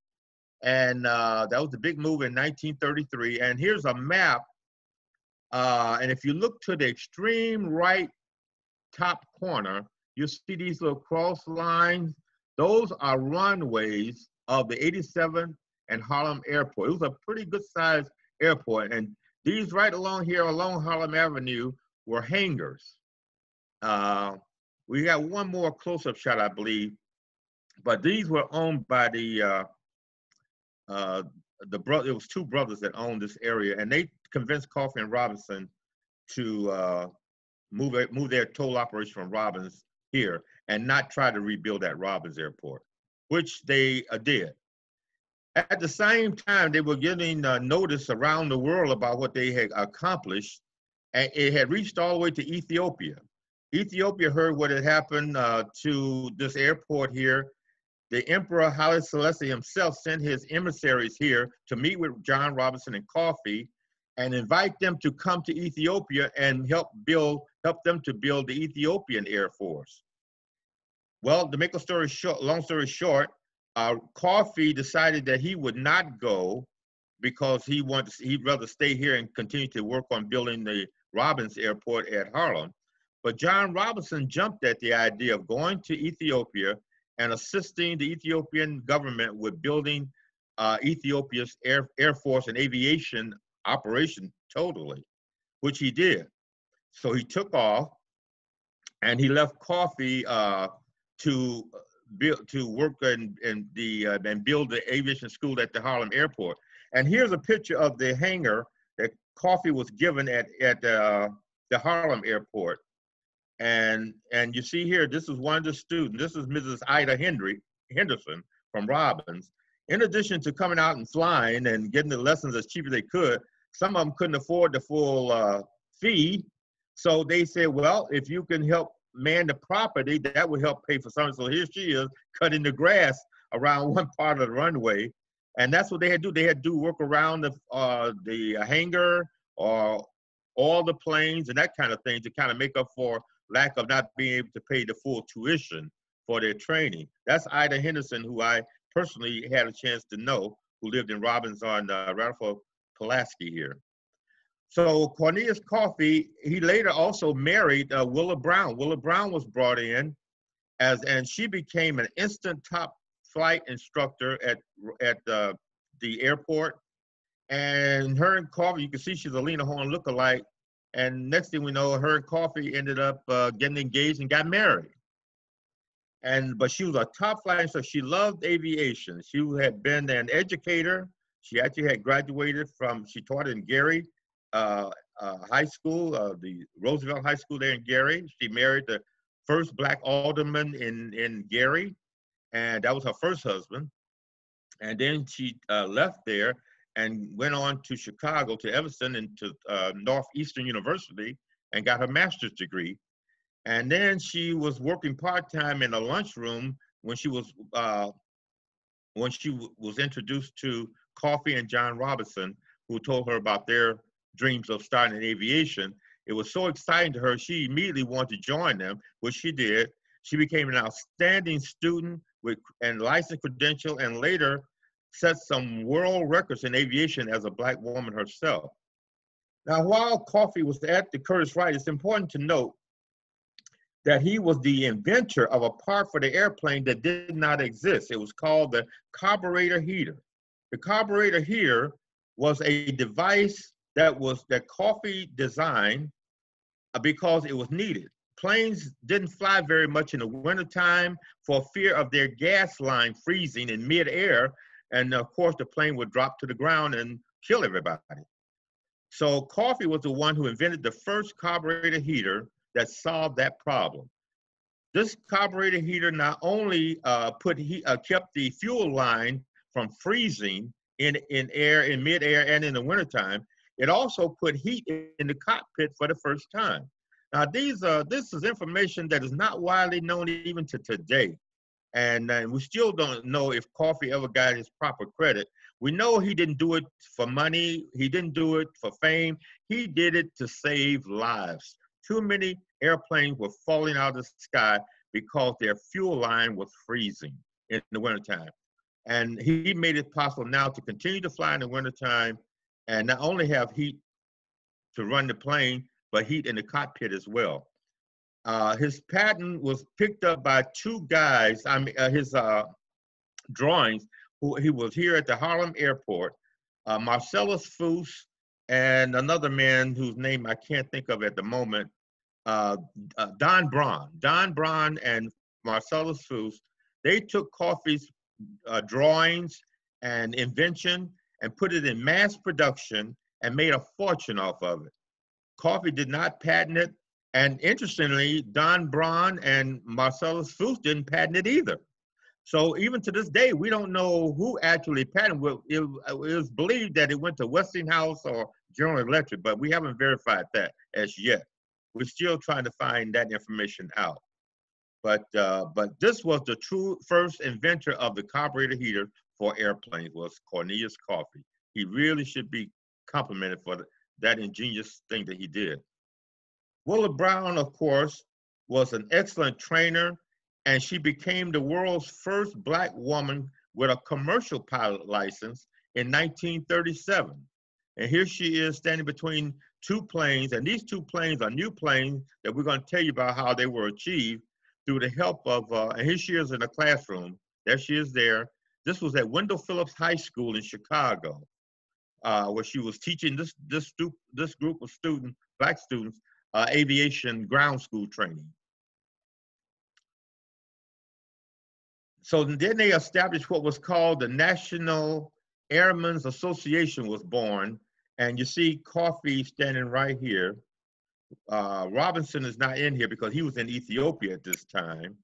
and that was the big move in 1933. And here's a map. And if you look to the extreme right top corner, you'll see these little cross lines. Those are runways of the 87th and Harlem Airport. It was a pretty good sized airport. And these right along here, along Harlem Avenue, were hangars. We got one more close-up shot, I believe, but these were owned by it was 2 brothers that owned this area, and they convinced Coffey and Robinson to move their toll operation from Robbins here and not try to rebuild that Robbins Airport, which they did. At the same time, they were getting notice around the world about what they had accomplished, and it had reached all the way to Ethiopia. Ethiopia heard what had happened to this airport here. The Emperor Haile Selassie himself sent his emissaries here to meet with John Robinson and Coffey and invite them to come to Ethiopia and help them to build the Ethiopian Air Force. Well, to make a story short, long story short, Coffey decided that he would not go because he'd rather stay here and continue to work on building the Robbins Airport at Harlem. But John Robinson jumped at the idea of going to Ethiopia and assisting the Ethiopian government with building Ethiopia's Air Force and aviation operation totally, which he did. So he took off and he left Coffey to work in the and build the aviation school at the Harlem airport. And here's a picture of the hangar that Coffee was given at the Harlem airport. And you see here, this is one of the students. This is Mrs. Ida Henderson from Robbins. In addition to coming out and flying and getting the lessons as cheap as they could, some of them couldn't afford the full fee. So they said, well, if you can help man the property, that would help pay for something. So here she is cutting the grass around one part of the runway. And that's what they had to do. They had to do work around the hangar or all the planes and that kind of thing to kind of make up for lack of not being able to pay the full tuition for their training. That's Ida Henderson, who I personally had a chance to know, who lived in Robbins on Ralph Pulaski here. So Cornelius Coffee, he later also married Willa Brown. Willa Brown was brought in and she became an instant top flight instructor at the airport. And her and Coffee, you can see she's a Lena Horne lookalike. And next thing we know, her and Coffee ended up getting engaged and got married. But she was a top flight instructor. She loved aviation. She had been an educator. She actually had graduated she taught in Gary High School, the Roosevelt High School there in Gary. She married the first black alderman in Gary, and that was her first husband. And then she left there and went on to Chicago, to Evanston, and to Northeastern University, and got her master's degree. And then she was working part-time in a lunchroom when she was introduced to Coffee and John Robinson, who told her about their dreams of starting in aviation. It was so exciting to her, she immediately wanted to join them, which she did. She became an outstanding student and licensed credential, and later set some world records in aviation as a black woman herself. Now, while Coffee was at the Curtiss-Wright, it's important to note that he was the inventor of a part for the airplane that did not exist. It was called the carburetor heater. The carburetor heater was a device that Coffee designed because it was needed. Planes didn't fly very much in the wintertime for fear of their gas line freezing in midair, and of course the plane would drop to the ground and kill everybody. So Coffee was the one who invented the first carburetor heater that solved that problem. This carburetor heater not only kept the fuel line from freezing in midair and in the wintertime, it also put heat in the cockpit for the first time. Now this is information that is not widely known even to today. And we still don't know if Coffee ever got his proper credit. We know he didn't do it for money. He didn't do it for fame. He did it to save lives. Too many airplanes were falling out of the sky because their fuel line was freezing in the wintertime. And he made it possible now to continue to fly in the wintertime and not only have heat to run the plane, but heat in the cockpit as well. His patent was picked up by two guys, his drawings, he was here at the Harlem airport, Marcellus Foos and another man whose name I can't think of at the moment, Don Braun. Don Braun and Marcellus Foos, they took Coffee's drawings and invention and put it in mass production and made a fortune off of it. Coffee did not patent it. And interestingly, Don Braun and Marcellus Foos didn't patent it either. So even to this day, we don't know who actually patented it. It was believed that it went to Westinghouse or General Electric, but we haven't verified that as yet. We're still trying to find that information out. But this was the true first inventor of the carburetor heater for airplanes, was Cornelius Coffee. He really should be complimented for that ingenious thing that he did. Willa Brown, of course, was an excellent trainer, and she became the world's first black woman with a commercial pilot license in 1937. And here she is standing between two planes, and these two planes are new planes that we're going to tell you about how they were achieved through the help of, and here she is in a classroom. There she is there. This was at Wendell Phillips High School in Chicago, where she was teaching this group of students, black students, aviation ground school training. So then they established what was called the National Airmen's Association was born. And you see Coffee standing right here. Robinson is not in here because he was in Ethiopia at this time.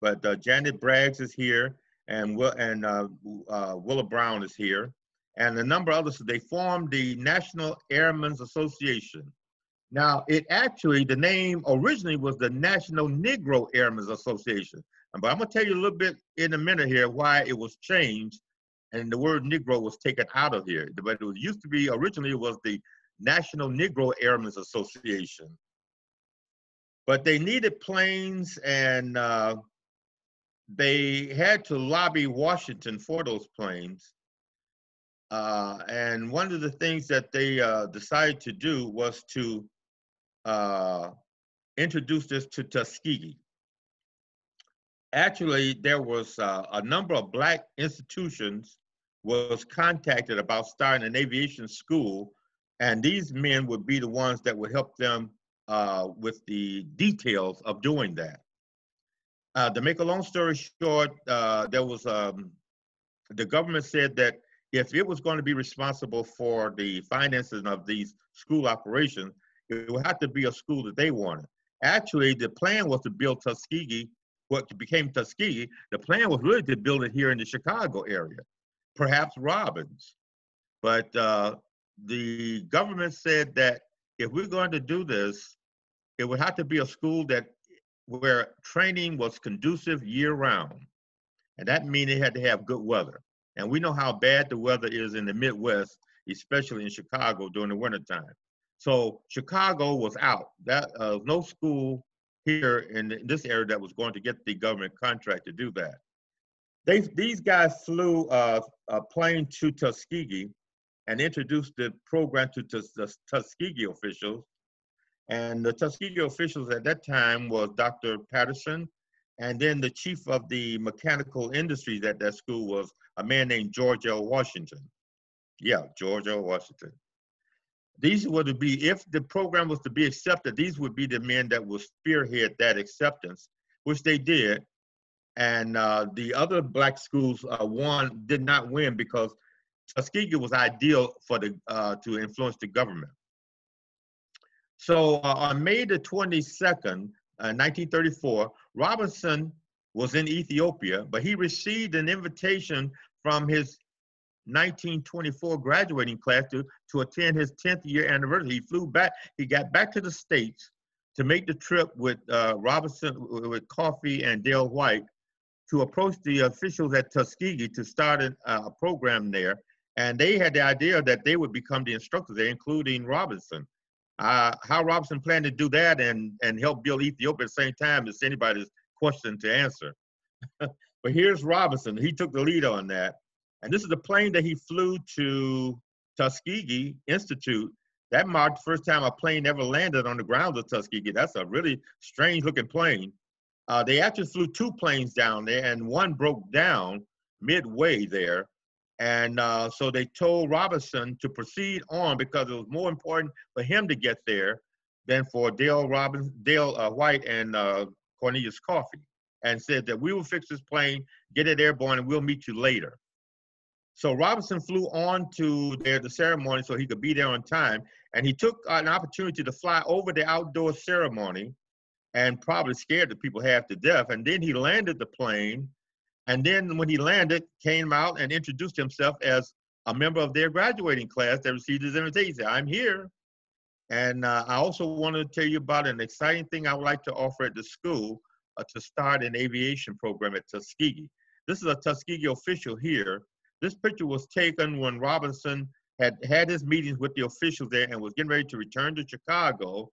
But Janet Braggs is here, and Willa Brown is here. And a number of others. They formed the National Airmen's Association. Now, the name originally was the National Negro Airmen's Association. But I'm going to tell you a little bit in a minute here why it was changed and the word Negro was taken out of here. But it used to be, originally it was the National Negro Airmen's Association. But they needed planes, and they had to lobby Washington for those planes. And one of the things that they decided to do was to introduce this to Tuskegee. Actually, there was a number of Black institutions was contacted about starting an aviation school, and these men would be the ones that would help them with the details of doing that. To make a long story short, there was the government said that if it was going to be responsible for the finances of these school operations, it would have to be a school that they wanted. Actually, the plan was to build Tuskegee, what became Tuskegee. The plan was really to build it here in the Chicago area, perhaps Robbins. But the government said that if we're going to do this, it would have to be a school where training was conducive year-round. And that means it had to have good weather. And we know how bad the weather is in the Midwest, especially in Chicago during the wintertime. So Chicago was out. No school here in this area that was going to get the government contract to do that. These guys flew a plane to Tuskegee and introduced the program to the Tuskegee officials. And the Tuskegee officials at that time was Dr. Patterson, and then the chief of the mechanical industries at that school was a man named George L. Washington. Yeah, George L. Washington. These were to be, if the program was to be accepted, these would be the men that would spearhead that acceptance, which they did. And the other Black schools did not win because Tuskegee was ideal for to influence the government. So on May the 22nd, 1934, Robinson was in Ethiopia, but he received an invitation from his 1924 graduating class to attend his 10th year anniversary. He flew back, he got back to the States to make the trip with Robinson, with Coffee and Dale White, to approach the officials at Tuskegee to start a program there. And they had the idea that they would become the instructors there, including Robinson. How Robinson planned to do that and help build Ethiopia at the same time is anybody's question to answer. But here's Robinson. He took the lead on that. And this is the plane that he flew to Tuskegee Institute. That marked the first time a plane ever landed on the ground of Tuskegee. That's a really strange looking plane. They actually flew two planes down there, and one broke down midway there. And so they told Robinson to proceed on because it was more important for him to get there than for Dale White and Cornelius Coffee, and said that we will fix this plane, get it airborne, and we'll meet you later. So Robinson flew on to the ceremony so he could be there on time, and he took an opportunity to fly over the outdoor ceremony and probably scared the people half to death. And then he landed the plane. And then when he landed, came out and introduced himself as a member of their graduating class that received his invitation. He said, I'm here. And I also want to tell you about an exciting thing I would like to offer at the school to start an aviation program at Tuskegee. This is a Tuskegee official here. This picture was taken when Robinson had his meetings with the officials there and was getting ready to return to Chicago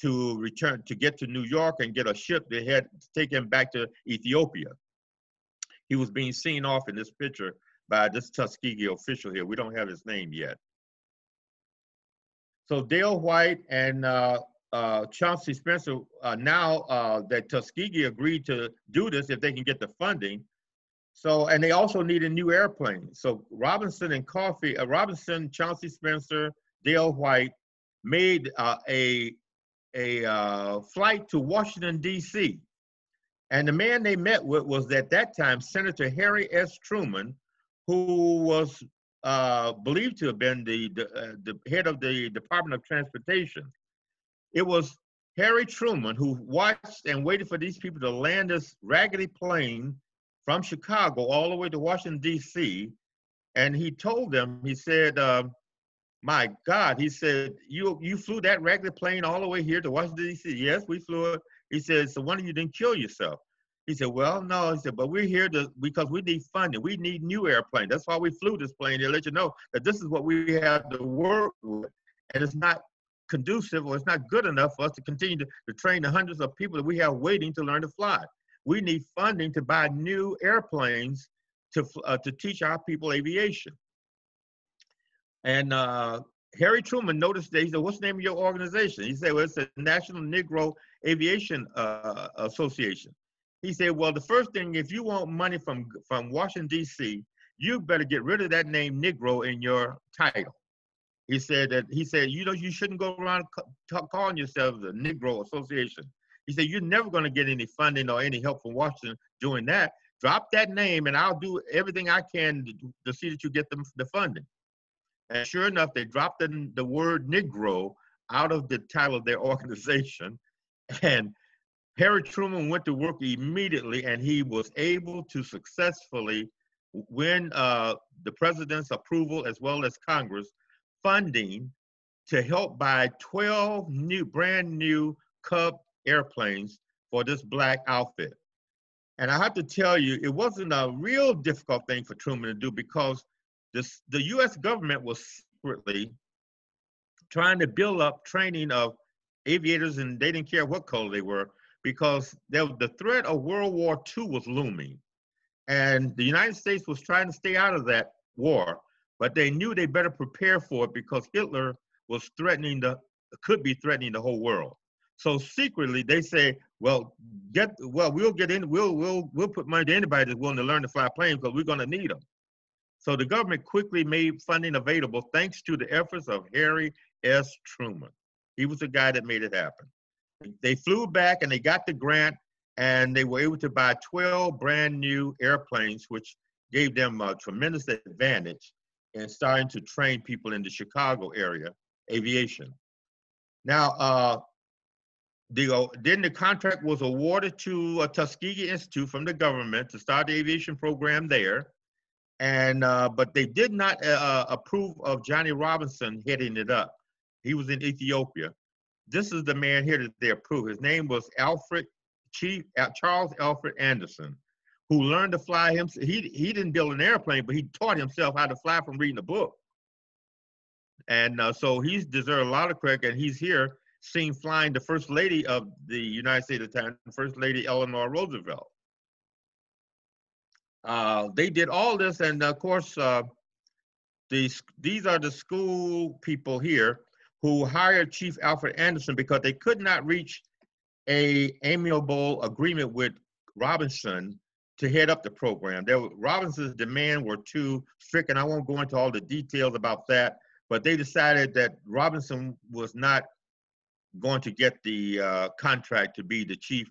to get to New York and get a ship that had to take him back to Ethiopia. He was being seen off in this picture by this Tuskegee official here. We don't have his name yet. So Dale White and Chauncey Spencer, now that Tuskegee agreed to do this if they can get the funding. So, and they also needed new airplanes. So Robinson and Robinson, Chauncey Spencer, Dale White made a flight to Washington, D.C. And the man they met with was at that time Senator Harry S. Truman, who was believed to have been the head of the Department of Transportation. It was Harry Truman who watched and waited for these people to land this raggedy plane from Chicago all the way to Washington, D.C. And he told them, he said, my God, he said, you flew that raggedy plane all the way here to Washington, D.C.? Yes, we flew it. He said, so one of you didn't kill yourself. He said, well, no. He said, but we're here because we need funding. We need new airplanes. That's why we flew this plane, to let you know that this is what we have to work with. And it's not conducive, or it's not good enough for us to continue to train the hundreds of people that we have waiting to learn to fly. We need funding to buy new airplanes to teach our people aviation. And Harry Truman noticed that. He said, what's the name of your organization? He said, well, it's the National Negro Aviation Association. He said, well, the first thing, if you want money from Washington, D.C., you better get rid of that name Negro in your title. He said, you know, you shouldn't go around calling yourselves the Negro Association. He said, you're never going to get any funding or any help from Washington doing that. Drop that name and I'll do everything I can to see that you get the funding. And sure enough, they dropped the word Negro out of the title of their organization. And Harry Truman went to work immediately, and he was able to successfully win the president's approval, as well as Congress, funding to help buy 12 brand new Cub airplanes for this black outfit. And I have to tell you, it wasn't a real difficult thing for Truman to do, because the U.S. government was secretly trying to build up training of aviators, and they didn't care what color they were, because the threat of World War II was looming. And the United States was trying to stay out of that war, but they knew they better prepare for it, because Hitler was could be threatening the whole world. So secretly they say, we'll put money to anybody that's willing to learn to fly planes, because we're going to need them. So the government quickly made funding available thanks to the efforts of Harry S. Truman. He was the guy that made it happen. They flew back and they got the grant, and they were able to buy 12 brand new airplanes, which gave them a tremendous advantage in starting to train people in the Chicago area aviation. Now, then the contract was awarded to a Tuskegee Institute from the government to start the aviation program there. And but they did not approve of Johnny Robinson heading it up. He was in Ethiopia. This is the man here that they approved. His name was Charles Alfred Anderson, who learned to fly him. He didn't build an airplane, but he taught himself how to fly from reading a book. And so he's deserved a lot of credit, and he's here seen flying the First Lady of the United States at the time, First Lady Eleanor Roosevelt. They did all this, and of course, these are the school people here who hired Chief Alfred Anderson because they could not reach an amiable agreement with Robinson to head up the program. Robinson's demands were too strict, and I won't go into all the details about that, but they decided that Robinson was not going to get the contract to be the chief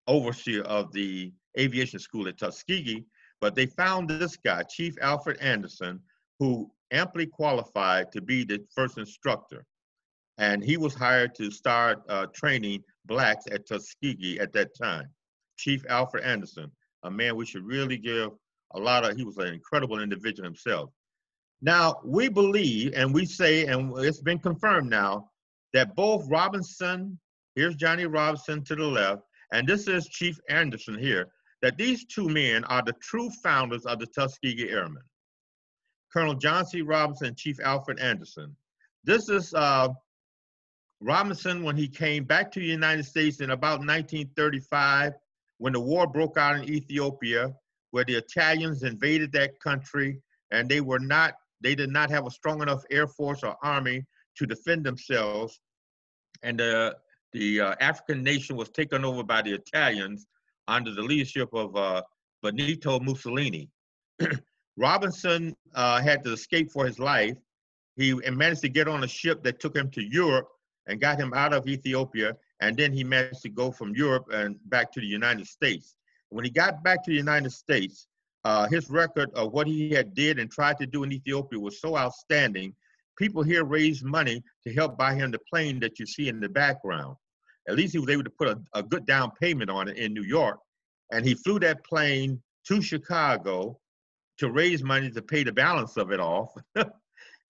overseer of the aviation school at Tuskegee, but they found this guy, Chief Alfred Anderson, who amply qualified to be the first instructor. And he was hired to start training blacks at Tuskegee at that time. Chief Alfred Anderson, a man we should really give he was an incredible individual himself. Now, we believe, and we say, and it's been confirmed now, that both Robinson, here's Johnny Robinson to the left, and this is Chief Anderson here, that these two men are the true founders of the Tuskegee Airmen. Colonel John C. Robinson and Chief Alfred Anderson. This is Robinson when he came back to the United States in about 1935, when the war broke out in Ethiopia, where the Italians invaded that country, and they did not have a strong enough Air Force or Army to defend themselves. And the African nation was taken over by the Italians under the leadership of Benito Mussolini. Robinson had to escape for his life. He managed to get on a ship that took him to Europe and got him out of Ethiopia. and then he managed to go from Europe and back to the United States. When he got back to the United States, his record of what he had did and tried to do in Ethiopia was so outstanding. People here raised money to help buy him the plane that you see in the background. At least he was able to put a good down payment on it in New York. And he flew that plane to Chicago to raise money to pay the balance of it off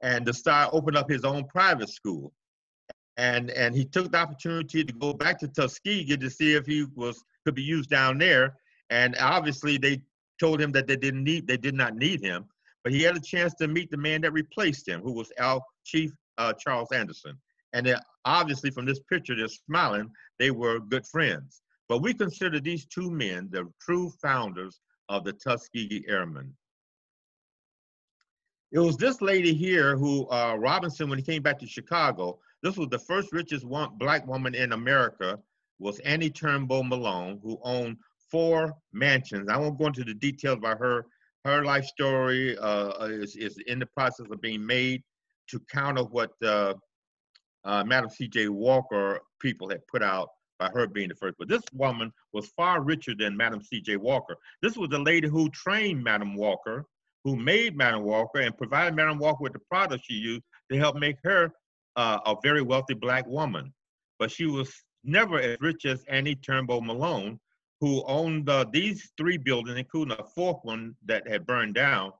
and to start open up his own private school. And he took the opportunity to go back to Tuskegee to see if he could be used down there. And obviously they told him that they did not need him, but he had a chance to meet the man that replaced him, who was Chief Charles Anderson. And obviously from this picture, they're smiling, they were good friends. But we consider these two men the true founders of the Tuskegee Airmen. It was this lady here who, Robinson, when he came back to Chicago, this was the first richest black woman in America, was Annie Turnbull Malone, who owned 4 mansions. I won't go into the details about her. Her life story is in the process of being made to counter what Madam C.J. Walker people had put out by her being the first. But this woman was far richer than Madam C.J. Walker. This was the lady who trained Madam Walker, who made Madam Walker and provided Madam Walker with the products she used to help make her a very wealthy black woman. But she was never as rich as Annie Turnbull Malone, who owned these 3 buildings, including a 4th one that had burned down.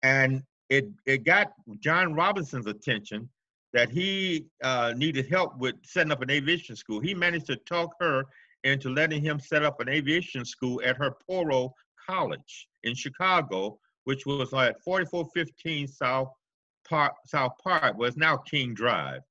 And it got John Robinson's attention that he needed help with setting up an aviation school. He managed to talk her into letting him set up an aviation school at her Poro College in Chicago, which was at 4415 South Park, where it's now King Drive.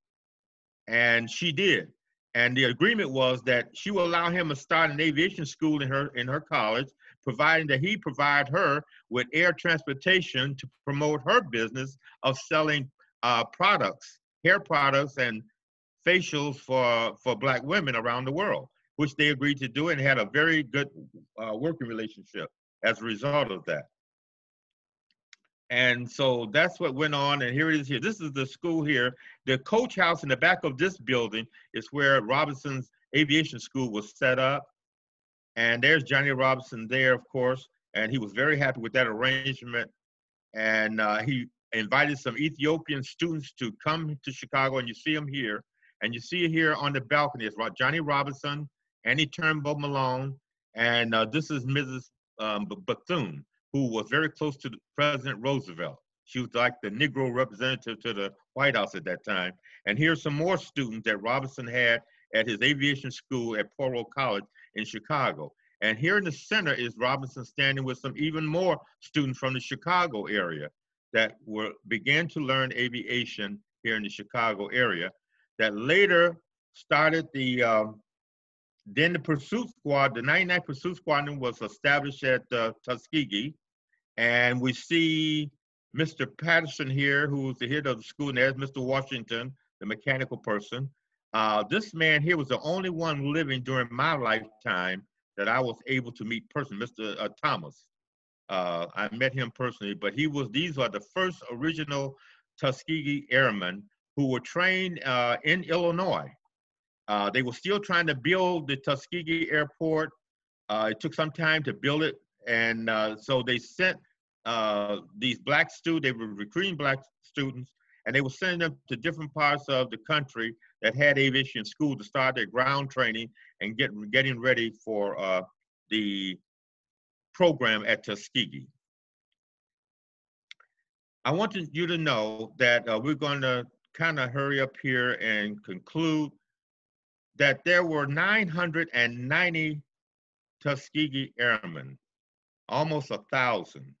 And she did. And the agreement was that she would allow him to start an aviation school in her college, providing that he provide her with air transportation to promote her business of selling products, hair products and facials for black women around the world, which they agreed to do and had a very good working relationship as a result of that. And so that's what went on, and here it is here. This is the school here. The coach house in the back of this building is where Robinson's aviation school was set up. And there's Johnny Robinson there, of course, and he was very happy with that arrangement. And he invited some Ethiopian students to come to Chicago, and you see them here. And you see here on the balcony is Johnny Robinson, Annie Turnbull Malone, and this is Mrs. Bethune, who was very close to President Roosevelt. She was like the Negro representative to the White House at that time. And here's some more students that Robinson had at his aviation school at Poro College in Chicago. And here in the center is Robinson standing with some even more students from the Chicago area that began to learn aviation here in the Chicago area, that later started then the pursuit squad, the 99th Pursuit Squadron was established at Tuskegee. And we see Mr. Patterson here, who was the head of the school, and there's Mr. Washington, the mechanical person. This man here was the only one living during my lifetime that I was able to meet personally, Mr. Thomas. I met him personally, but these are the first original Tuskegee Airmen who were trained in Illinois. They were still trying to build the Tuskegee Airport. It took some time to build it. And so they sent these black students, they were recruiting black students, and they were sending them to different parts of the country that had aviation school to start their ground training and getting ready for the program at Tuskegee. I want you to know that we're going to kind of hurry up here and conclude that there were 990 Tuskegee Airmen, almost 1,000.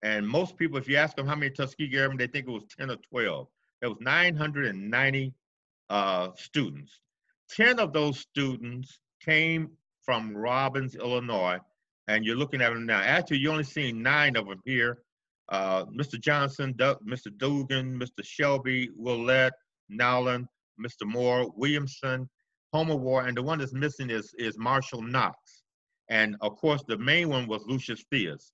And most people, if you ask them how many Tuskegee Airmen, they think it was 10 or 12. There was 990 students. 10 of those students came from Robbins, Illinois, and you're looking at them now. Actually, you're only seeing 9 of them here. Mr. Johnson, Mr. Dugan, Mr. Shelby, Willett, Nowland, Mr. Moore, Williamson, Homer War, and the one that's missing is Marshall Knox. And of course, the main one was Lucius Theus.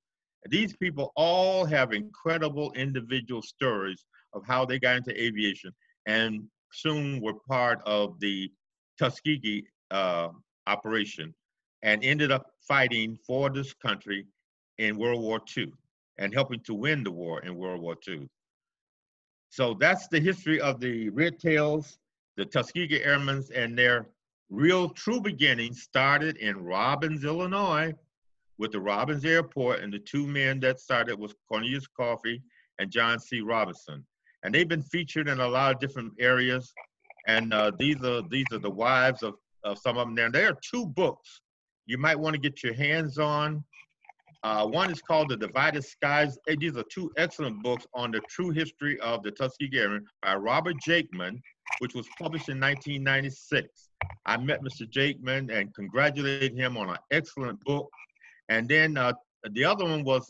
These people all have incredible individual stories of how they got into aviation and soon were part of the Tuskegee operation and ended up fighting for this country in World War II and helping to win the war in World War II. So that's the history of the Red Tails, the Tuskegee Airmen, and their real true beginnings started in Robbins, Illinois, with the Robbins Airport, and the two men that started was Cornelius Coffey and John C. Robinson. And they've been featured in a lot of different areas. And these are the wives of some of them there. There are two books you might want to get your hands on. One is called The Divided Skies. These are two excellent books on the true history of the Tuskegee Airmen by Robert Jakeman, which was published in 1996. I met Mr. Jakeman and congratulated him on an excellent book. And then the other one was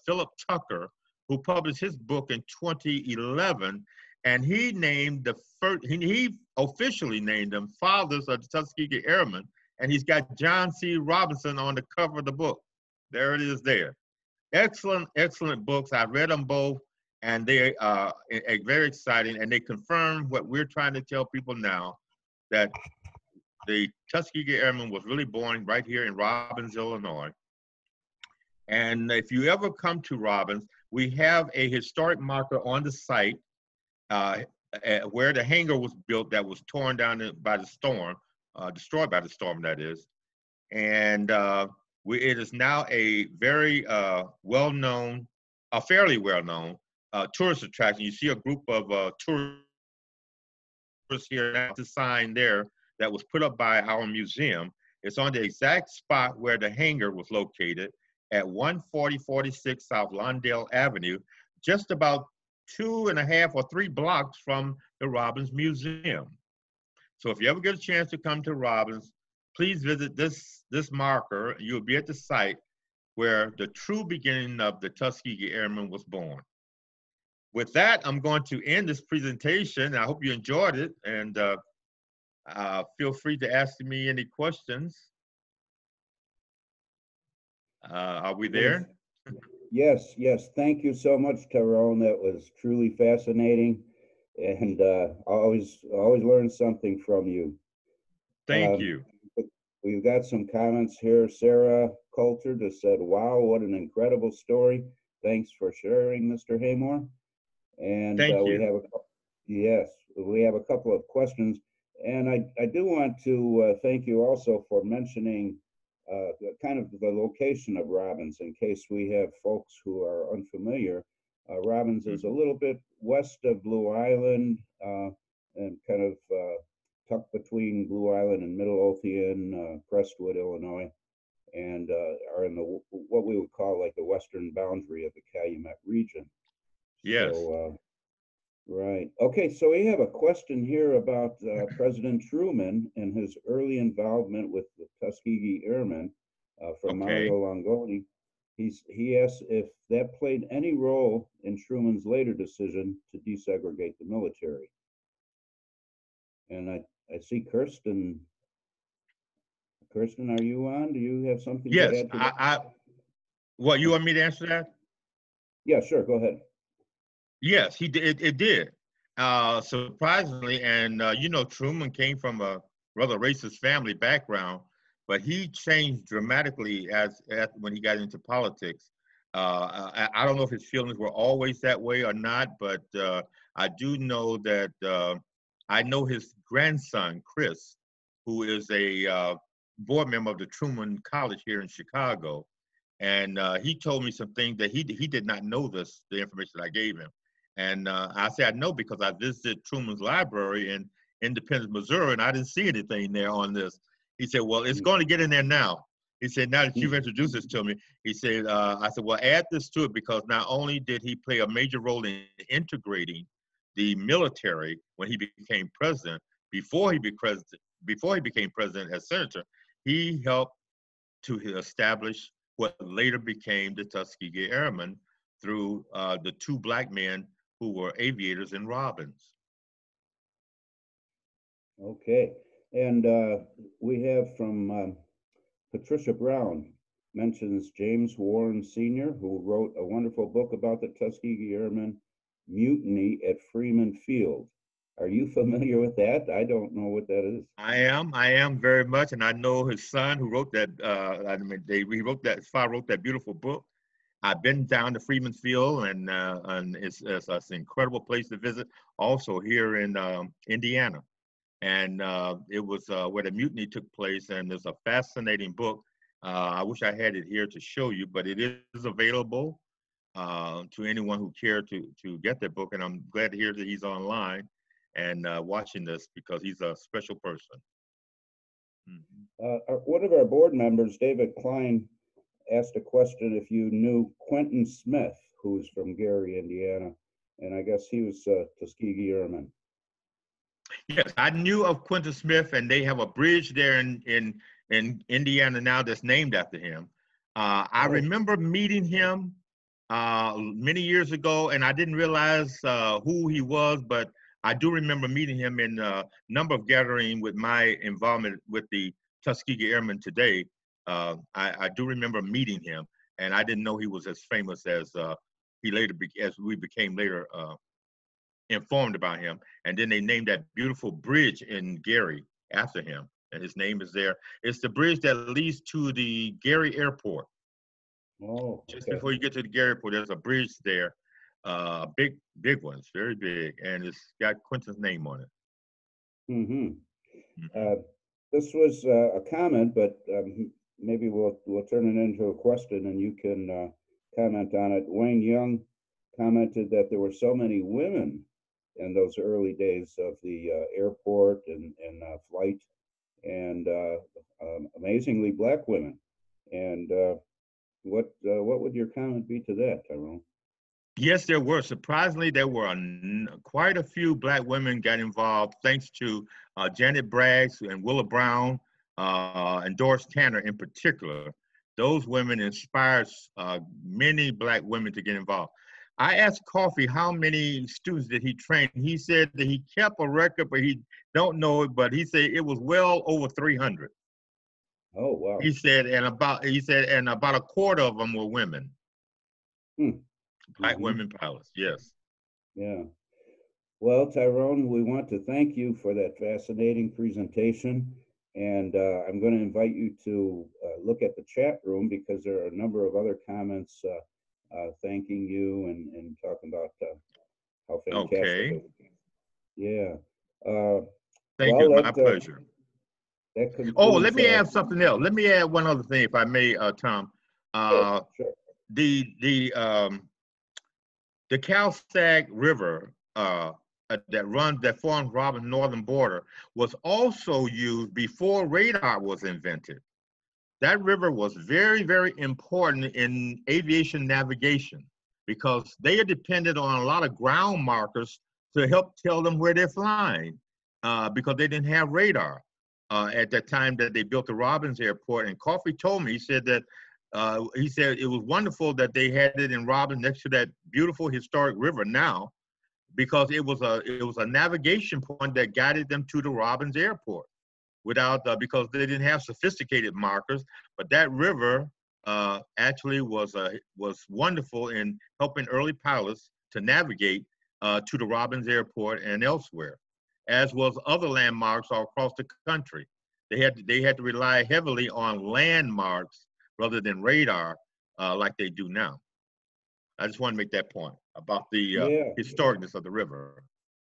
Philip Tucker, who published his book in 2011, and he named the first. He officially named them Fathers of the Tuskegee Airmen, and he's got John C. Robinson on the cover of the book. There it is there. Excellent, excellent books. I've read them both, and they are very exciting, and they confirm what we're trying to tell people now, that the Tuskegee Airmen was really born right here in Robbins, Illinois. And if you ever come to Robbins, we have a historic marker on the site where the hangar was built that was torn down by the storm, destroyed by the storm, that is. And it is now a very well-known, a fairly well-known tourist attraction. You see a group of tourists here. That's a sign there that was put up by our museum. It's on the exact spot where the hangar was located at 14046 South Lawndale Avenue, just about 2.5 or 3 blocks from the Robbins Museum. So if you ever get a chance to come to Robbins, please visit this marker. You'll be at the site where the true beginning of the Tuskegee Airmen was born. With that, I'm going to end this presentation. I hope you enjoyed it, and feel free to ask me any questions. Are we there? Yes, yes. Thank you so much, Tyrone. That was truly fascinating, and always learn something from you. Thank you. We've got some comments here. Sarah Coulter just said, "Wow, what an incredible story! Thanks for sharing, Mr. Haymore." And we have a couple of questions, and I do want to thank you also for mentioning kind of the location of Robbins, in case we have folks who are unfamiliar. Robbins is a little bit west of Blue Island, and kind of tucked between Blue Island and Midlothian, Crestwood, Illinois, and are in the what we would call like the western boundary of the Calumet region. Yes. So, right. Okay, so we have a question here about President Truman and his early involvement with the Tuskegee Airmen from Mario Longoni. He asks if that played any role in Truman's later decision to desegregate the military. And I see Kirsten. Kirsten, are you on? Do you have something to add to that? What, you want me to answer that? Yeah, sure. Go ahead. Yes, he did. It did. Surprisingly, and you know, Truman came from a rather racist family background, but he changed dramatically when he got into politics. I don't know if his feelings were always that way or not, but I do know that I know his grandson, Chris, who is a board member of the Truman College here in Chicago. And he told me some things that he did not know the information I gave him. And I said, I know because I visited Truman's library in Independence, Missouri, and I didn't see anything there on this. He said, well, it's going to get in there now. He said, now that you've introduced this to me, he said, I said, well, add this to it, because not only did he play a major role in integrating the military when he became president, before he became president as senator, he helped to establish what later became the Tuskegee Airmen through the 2 Black men who were aviators in Robbins. Okay, and we have from Patricia Brown, mentions James Warren Sr., who wrote a wonderful book about the Tuskegee Airmen, Mutiny at Freeman Field. Are you familiar with that? I don't know what that is. I am very much, and I know his son who wrote that. He wrote that. His father wrote that beautiful book. I've been down to Freeman's Field, and it's an incredible place to visit. Also here in Indiana, and it was where the mutiny took place, and it's a fascinating book. I wish I had it here to show you, but it is available to anyone who cared to get that book. And I'm glad to hear that he's online and watching this because he's a special person. One of our board members, David Klein, asked a question if you knew Quentin Smith, who's from Gary, Indiana, and I guess he was Tuskegee Airman. Yes, I knew of Quentin Smith, and they have a bridge there in Indiana now that's named after him. I remember meeting him many years ago, and I didn't realize who he was, but I do remember meeting him in a number of gatherings with my involvement with the Tuskegee Airmen today. I do remember meeting him, and I didn't know he was as famous as as we became later informed about him. And then they named that beautiful bridge in Gary after him, and his name is there. It's the bridge that leads to the Gary Airport. Oh, just before you get to the Gary Airport, there's a bridge there, big one. It's very big, and it's got Quentin's name on it. This was a comment, but maybe we'll turn it into a question, and you can comment on it. Wayne Young commented that there were so many women in those early days of the airport and flight, and amazingly black women. And what would your comment be to that, Tyrone? Yes, there were. Surprisingly, there were quite a few black women got involved, thanks to Janet Braggs and Willa Brown and Doris Tanner in particular. Those women inspired many black women to get involved. I asked Coffee how many students did he train. He said that he kept a record, but he don't know it. But he said it was well over 300. Oh wow! He said, and about a quarter of them were women. Black women pilots. Yes. Yeah. Well, Tyrone, we want to thank you for that fascinating presentation, and I'm going to invite you to look at the chat room because there are a number of other comments thanking you and talking about how fantastic it was. Yeah. Thank you. My pleasure. That concludes, let me add something else. Let me add one other thing, if I may, Tom. Sure. The Calsag River that forms Robbins' northern border was also used before radar was invented. That river was very, very important in aviation navigation because they are dependent on a lot of ground markers to help tell them where they're flying because they didn't have radar at that time that they built the Robbins Airport. And Coffey told me, he said it was wonderful that they had it in Robbins next to that beautiful historic river now, because it was a navigation point that guided them to the Robbins Airport because they didn't have sophisticated markers. But that river actually was wonderful in helping early pilots to navigate to the Robbins Airport and elsewhere, as was other landmarks all across the country. They had to rely heavily on landmarks rather than radar like they do now. I just want to make that point about the historicness of the river.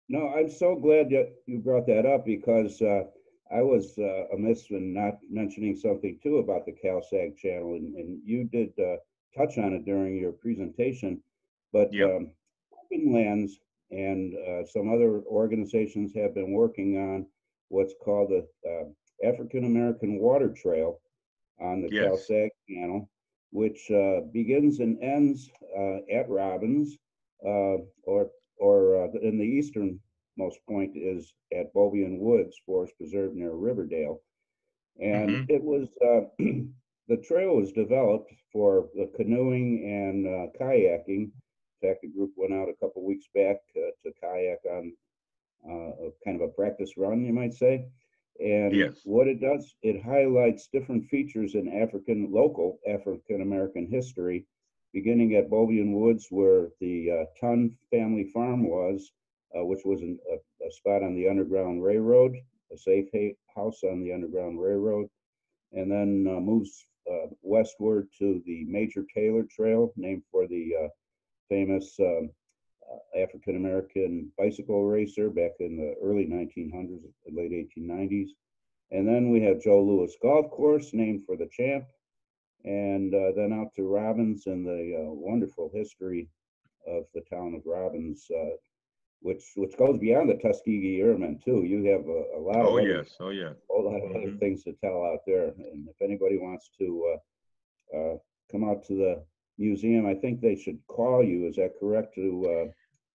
No, I'm so glad that you brought that up because I was amiss in not mentioning something too about the CalSag channel, and you did touch on it during your presentation. But Lands and some other organizations have been working on what's called the African American Water Trail on the CalSag channel, which begins and ends at Robbins, or in the easternmost point is at Beaubien Woods Forest Preserve near Riverdale. And it was, the trail was developed for the canoeing and kayaking. In fact, the group went out a couple weeks back to kayak on kind of a practice run, you might say. And what it does, it highlights different features in local African-American history, beginning at Beaubien Woods, where the Tunn family farm was, which was a spot on the Underground Railroad, a safe house on the Underground Railroad, and then moves westward to the Major Taylor Trail, named for the famous African-American bicycle racer back in the early 1900s, late 1890s. And then we have Joe Louis Golf Course, named for the champ, and then out to Robbins and the wonderful history of the town of Robbins, which goes beyond the Tuskegee Airmen too. You have a lot of other, a lot of other things to tell out there. And if anybody wants to come out to the museum, I think they should call you. Is that correct, to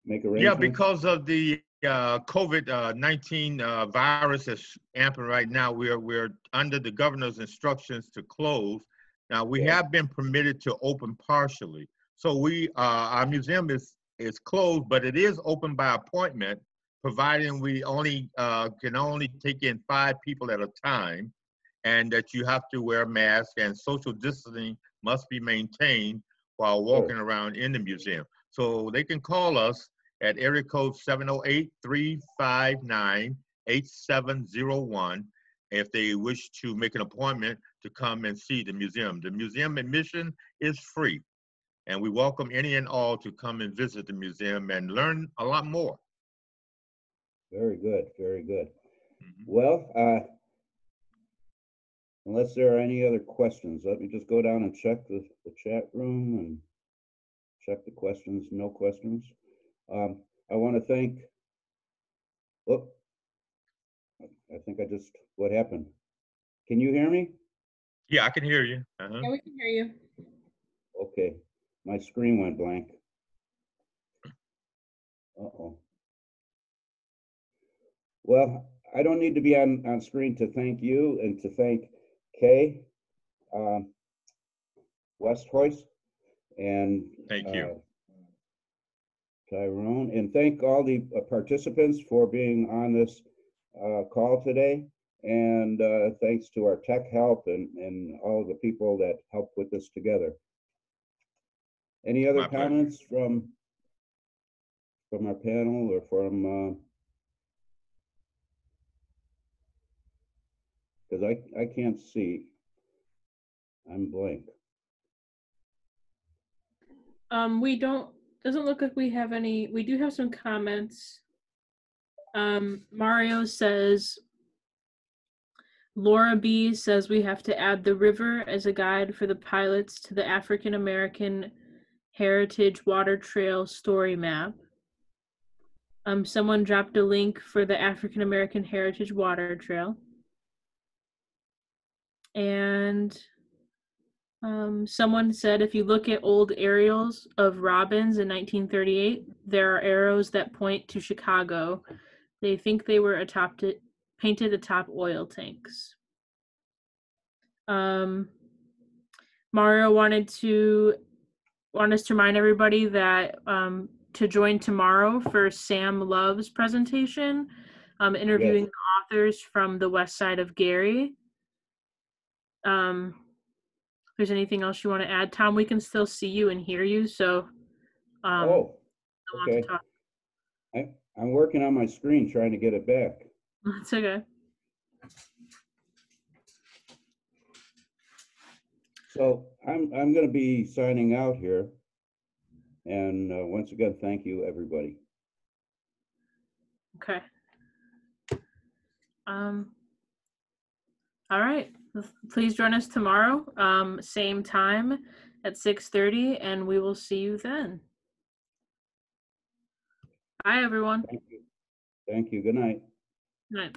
make arrangements? Yeah, because of the COVID-19 virus that's amping right now, we're under the governor's instructions to close. Now we have been permitted to open partially, so our museum is closed, but it is open by appointment, providing we can only take in 5 people at a time, and that you have to wear masks and social distancing must be maintained while walking around in the museum. So they can call us at area code 708-359-8701 if they wish to make an appointment to come and see the museum. The museum admission is free, and we welcome any and all to come and visit the museum and learn a lot more. Very good, very good. Well, unless there are any other questions, let me just go down and check the chat room and check the questions. No questions. I want to thank, I think what happened? Can you hear me? Yeah, I can hear you. Yeah, we can hear you. Okay, my screen went blank. Uh-oh. Well, I don't need to be on screen to thank you and to thank Kay Westhoist and thank you, Tyrone, and thank all the participants for being on this call today. And thanks to our tech help and all the people that helped put this together. Any other comments from our panel or from? Because I can't see. I'm blank. Doesn't look like we have any. We do have some comments. Mario says, Laura B says we have to add the river as a guide for the pilots to the African American Heritage Water Trail story map. Someone dropped a link for the African American Heritage Water Trail. And someone said if you look at old aerials of Robbins in 1938, there are arrows that point to Chicago. They think they were painted atop oil tanks. Mario wanted us to remind everybody that to join tomorrow for Sam Love's presentation, interviewing the authors from the West Side of Gary. If there's anything else you want to add, Tom, we can still see you and hear you. So, okay. I'm working on my screen trying to get it back. That's okay. So I'm going to be signing out here, and once again, thank you, everybody. Okay. All right. Please join us tomorrow, same time at 6:30, and we will see you then. Bye, everyone. Thank you. Thank you. Good night. Good night.